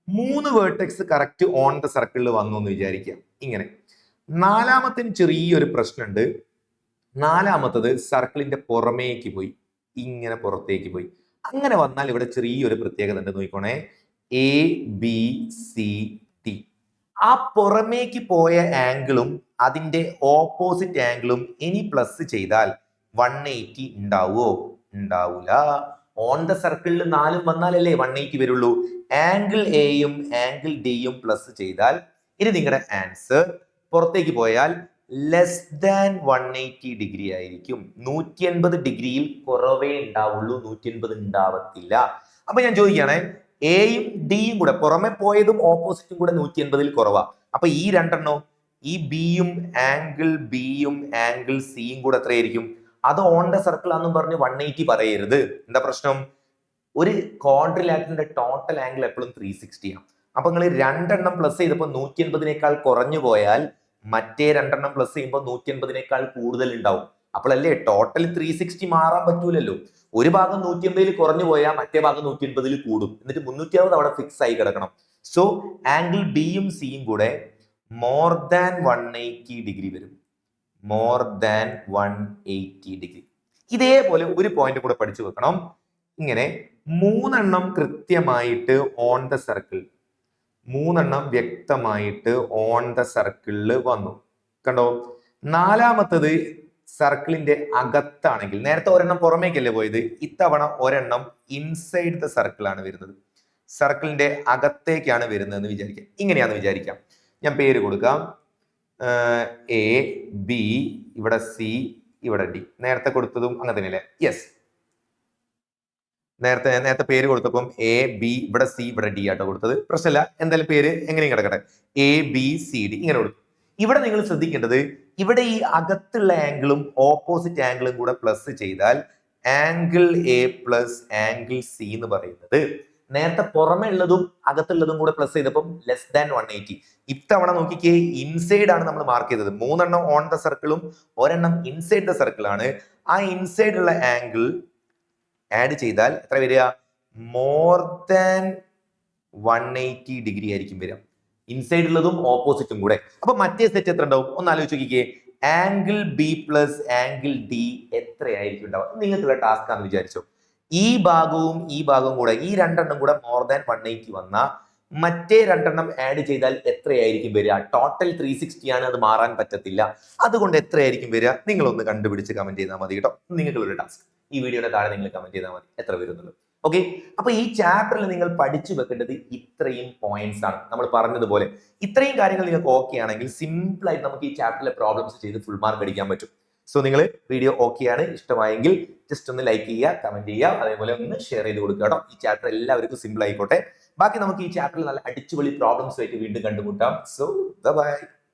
3 വേർട്ടെക്സ് കറക്റ്റ് ഓൺ ദ സർക്കിളിൽ വന്നു എന്ന് വിചാരിക്കുക. ഇങ്ങനെ 4ാമത്തിന് ചെറിയൊരു പ്രശ്നമുണ്ട്. 4ാമത്തത് സർക്കിളിന്റെ പുറമേക്ക് പോയി, ഇങ്ങനെ പുറത്തേക്ക് പോയി. അങ്ങനെ വന്നാൽ ഇവിടെ ചെറിയൊരു പ്രത്യേകത ഉണ്ട്, നോക്കിക്കോണേ. ABCD, ആ പുറമേക്ക് പോയ ആംഗിളും അതിന്റെ ഓപ്പോസിറ്റ് ആംഗിളും ഇനി പ്ലസ് ചെയ്താൽ 180 ഉണ്ടാവുമോ? ഉണ്ടാവൂല. ഓൺ ദ സർക്കിളിൽ 4 വന്നാലല്ലേ 180 വരുള്ളൂ. ആംഗിൾ എയും ആംഗിൾ ഡിയും പ്ലസ് ചെയ്താൽ ഇനി നിങ്ങളുടെ ആൻസർ പുറത്തേക്ക് പോയാൽ ലെസ് ദാൻ 180 ഡിഗ്രി ആയിരിക്കും. 180 ഡിഗ്രിയിൽ കുറവേ ഉണ്ടാവുള്ളൂ, 180 ഉണ്ടാവത്തില്ല. അപ്പൊ ഞാൻ ചോദിക്കുകയാണെ, എയും ഡിയും കൂടെ പുറമെ പോയതും ഓപ്പോസിറ്റും കൂടെ 180ൽ കുറവാ. അപ്പൊ ഈ രണ്ടെണ്ണോ, ഈ ബിയും ആംഗിൾ സിയും കൂടെ എത്രയായിരിക്കും? അത് ഓൺ ദ സർക്കിൾ ആണെന്നും പറഞ്ഞ് 180 പറയരുത്. എന്താ പ്രശ്നം? ഒരു ക്വാഡ്രിലാറ്ററിന്റെ ടോട്ടൽ ആംഗിൾ എപ്പോഴും 360 ആണ്. അപ്പൊ നിങ്ങൾ 2 എണ്ണം പ്ലസ് ചെയ്തപ്പോൾ 180നേക്കാൾ കുറഞ്ഞു പോയാൽ മറ്റേ 2 എണ്ണം പ്ലസ് ചെയ്യുമ്പോൾ 180നേക്കാൾ കൂടുതൽ ഉണ്ടാവും. അപ്പോഴല്ലേ ടോട്ടൽ 360 മാറാൻ പറ്റൂലല്ലോ. ഒരു ഭാഗം 180ൽ കുറഞ്ഞു പോയാൽ മറ്റേ ഭാഗം 180ൽ കൂടും. എന്നിട്ട് 360 അവിടെ ഫിക്സ് ആയി കിടക്കണം. സോ ആംഗിൾ ബിയും സിയും കൂടെ മോർ ദാൻ 180 ഡിഗ്രി വരും. More than 180 degree. ഇതേപോലെ ഒരു പോയിന്റ് കൂടെ പഠിച്ചു വെക്കണം. ഇങ്ങനെ 3 എണ്ണം കൃത്യമായിട്ട് ഓൺ ദ സർക്കിൾ, 3 എണ്ണം വ്യക്തമായിട്ട് ഓൺ ദ സർക്കിളിൽ വന്നു, കണ്ടോ? 4ാമത്തത് സർക്കിളിന്റെ അകത്താണെങ്കിൽ, നേരത്തെ ഒരെണ്ണം പുറമേക്കല്ലേ പോയത്, ഇത്തവണ ഒരെണ്ണം ഇൻസൈഡ് ദ സർക്കിൾ ആണ് വരുന്നത്. സർക്കിളിന്റെ അകത്തേക്കാണ് വരുന്നതെന്ന് വിചാരിക്കാം. ഇങ്ങനെയാന്ന് വിചാരിക്കാം. ഞാൻ പേര് കൊടുക്കാം, A, B, ഇവിടെ C, ഇവിടെ D. നേരത്തെ കൊടുത്തതും അങ്ങനെ തന്നെയല്ലേ? യെസ്, നേരത്തെ പേര് കൊടുത്തപ്പം AB, ഇവിടെ C, ഇവിടെ D ആട്ടോ കൊടുത്തത്. പ്രശ്നമില്ല, എന്തായാലും പേര് എങ്ങനെയും കിടക്കട്ടെ. ABCD ഇങ്ങനെ കൊടുത്തു. ഇവിടെ നിങ്ങൾ ശ്രദ്ധിക്കേണ്ടത്, ഇവിടെ ഈ അകത്തുള്ള ആംഗിളും ഓപ്പോസിറ്റ് ആംഗിളും കൂടെ പ്ലസ് ചെയ്താൽ angle A plus angle C എന്ന് പറയുന്നത് നേരത്തെ പുറമെ ഉള്ളതും അകത്തുള്ളതും കൂടെ പ്ലസ് ചെയ്തപ്പം ലെസ് ദാൻ 180. ഇത്തവണ നോക്കിക്കേ, ഇൻസൈഡ് ആണ് നമ്മൾ മാർക്ക് ചെയ്തത്. 3 എണ്ണം ഓൺ ദ സർക്കിളും ഒരെണ്ണം ഇൻസൈഡ് ദ സർക്കിൾ ആണ്. ആ ഇൻസൈഡ് ഉള്ള ആംഗിൾ ആഡ് ചെയ്താൽ എത്ര വരിക? മോർ ദാൻ 180 ഡിഗ്രി ആയിരിക്കും വരിക. ഇൻസൈഡ് ഉള്ളതും ഓപ്പോസിറ്റും കൂടെ. അപ്പൊ മറ്റേ സെറ്റ് എത്ര ഉണ്ടാവും? ഒന്ന് ആലോചിച്ച് നോക്കിക്കേ. Angle B plus angle D എത്രയായിരിക്കും ഉണ്ടാവുക? നിങ്ങൾക്കുള്ള ടാസ്ക് ആണെന്ന് വിചാരിച്ചോ. ഈ ഭാഗവും ഈ ഭാഗവും കൂടെ, ഈ 2 എണ്ണം കൂടെ മോർ ദാൻ 180 വന്ന മറ്റേ 2 എണ്ണം ആഡ് ചെയ്താൽ എത്രയായിരിക്കും വരിക? ടോട്ടൽ 360 ആണ്, അത് മാറാൻ പറ്റത്തില്ല. അതുകൊണ്ട് എത്രയായിരിക്കും വരിക? നിങ്ങളൊന്ന് കണ്ടുപിടിച്ച് കമന്റ് ചെയ്താൽ മതി കേട്ടോ. നിങ്ങൾക്കുള്ള ടാസ്ക് ഈ വീഡിയോയുടെ താഴെ നിങ്ങൾ കമന്റ് ചെയ്താൽ മതി എത്ര വരുന്നുള്ളൂ. ഓക്കെ, അപ്പൊ ഈ ചാപ്റ്ററിൽ നിങ്ങൾ പഠിച്ചു വെക്കേണ്ടത് ഇത്രയും പോയിന്റ്സ് ആണ്. നമ്മൾ പറഞ്ഞതുപോലെ ഇത്രയും കാര്യങ്ങൾ നിങ്ങൾക്ക് ഓക്കെ ആണെങ്കിൽ സിമ്പിൾ ആയിട്ട് നമുക്ക് ഈ ചാപ്റ്ററിലെ പ്രോബ്ലംസ് ചെയ്ത് ഫുൾ മാർക്ക് അടിക്കാൻ പറ്റും. സോ നിങ്ങൾ വീഡിയോ ഓക്കെ ആണ്, ഇഷ്ടമായെങ്കിൽ ജസ്റ്റ് ഒന്ന് ലൈക്ക് ചെയ്യുക, കമന്റ് ചെയ്യുക, അതേപോലെ ഒന്ന് ഷെയർ ചെയ്ത് കൊടുക്കുക കേട്ടോ. ഈ ചാപ്റ്റർ എല്ലാവർക്കും സിമ്പിൾ ആയിക്കോട്ടെ. ബാക്കി നമുക്ക് ഈ ചാപ്റ്ററിൽ നല്ല അടിച്ചുപൊളി പ്രോബ്ലംസ് ആയിട്ട് വീണ്ടും കണ്ടുമുട്ടാം. So by.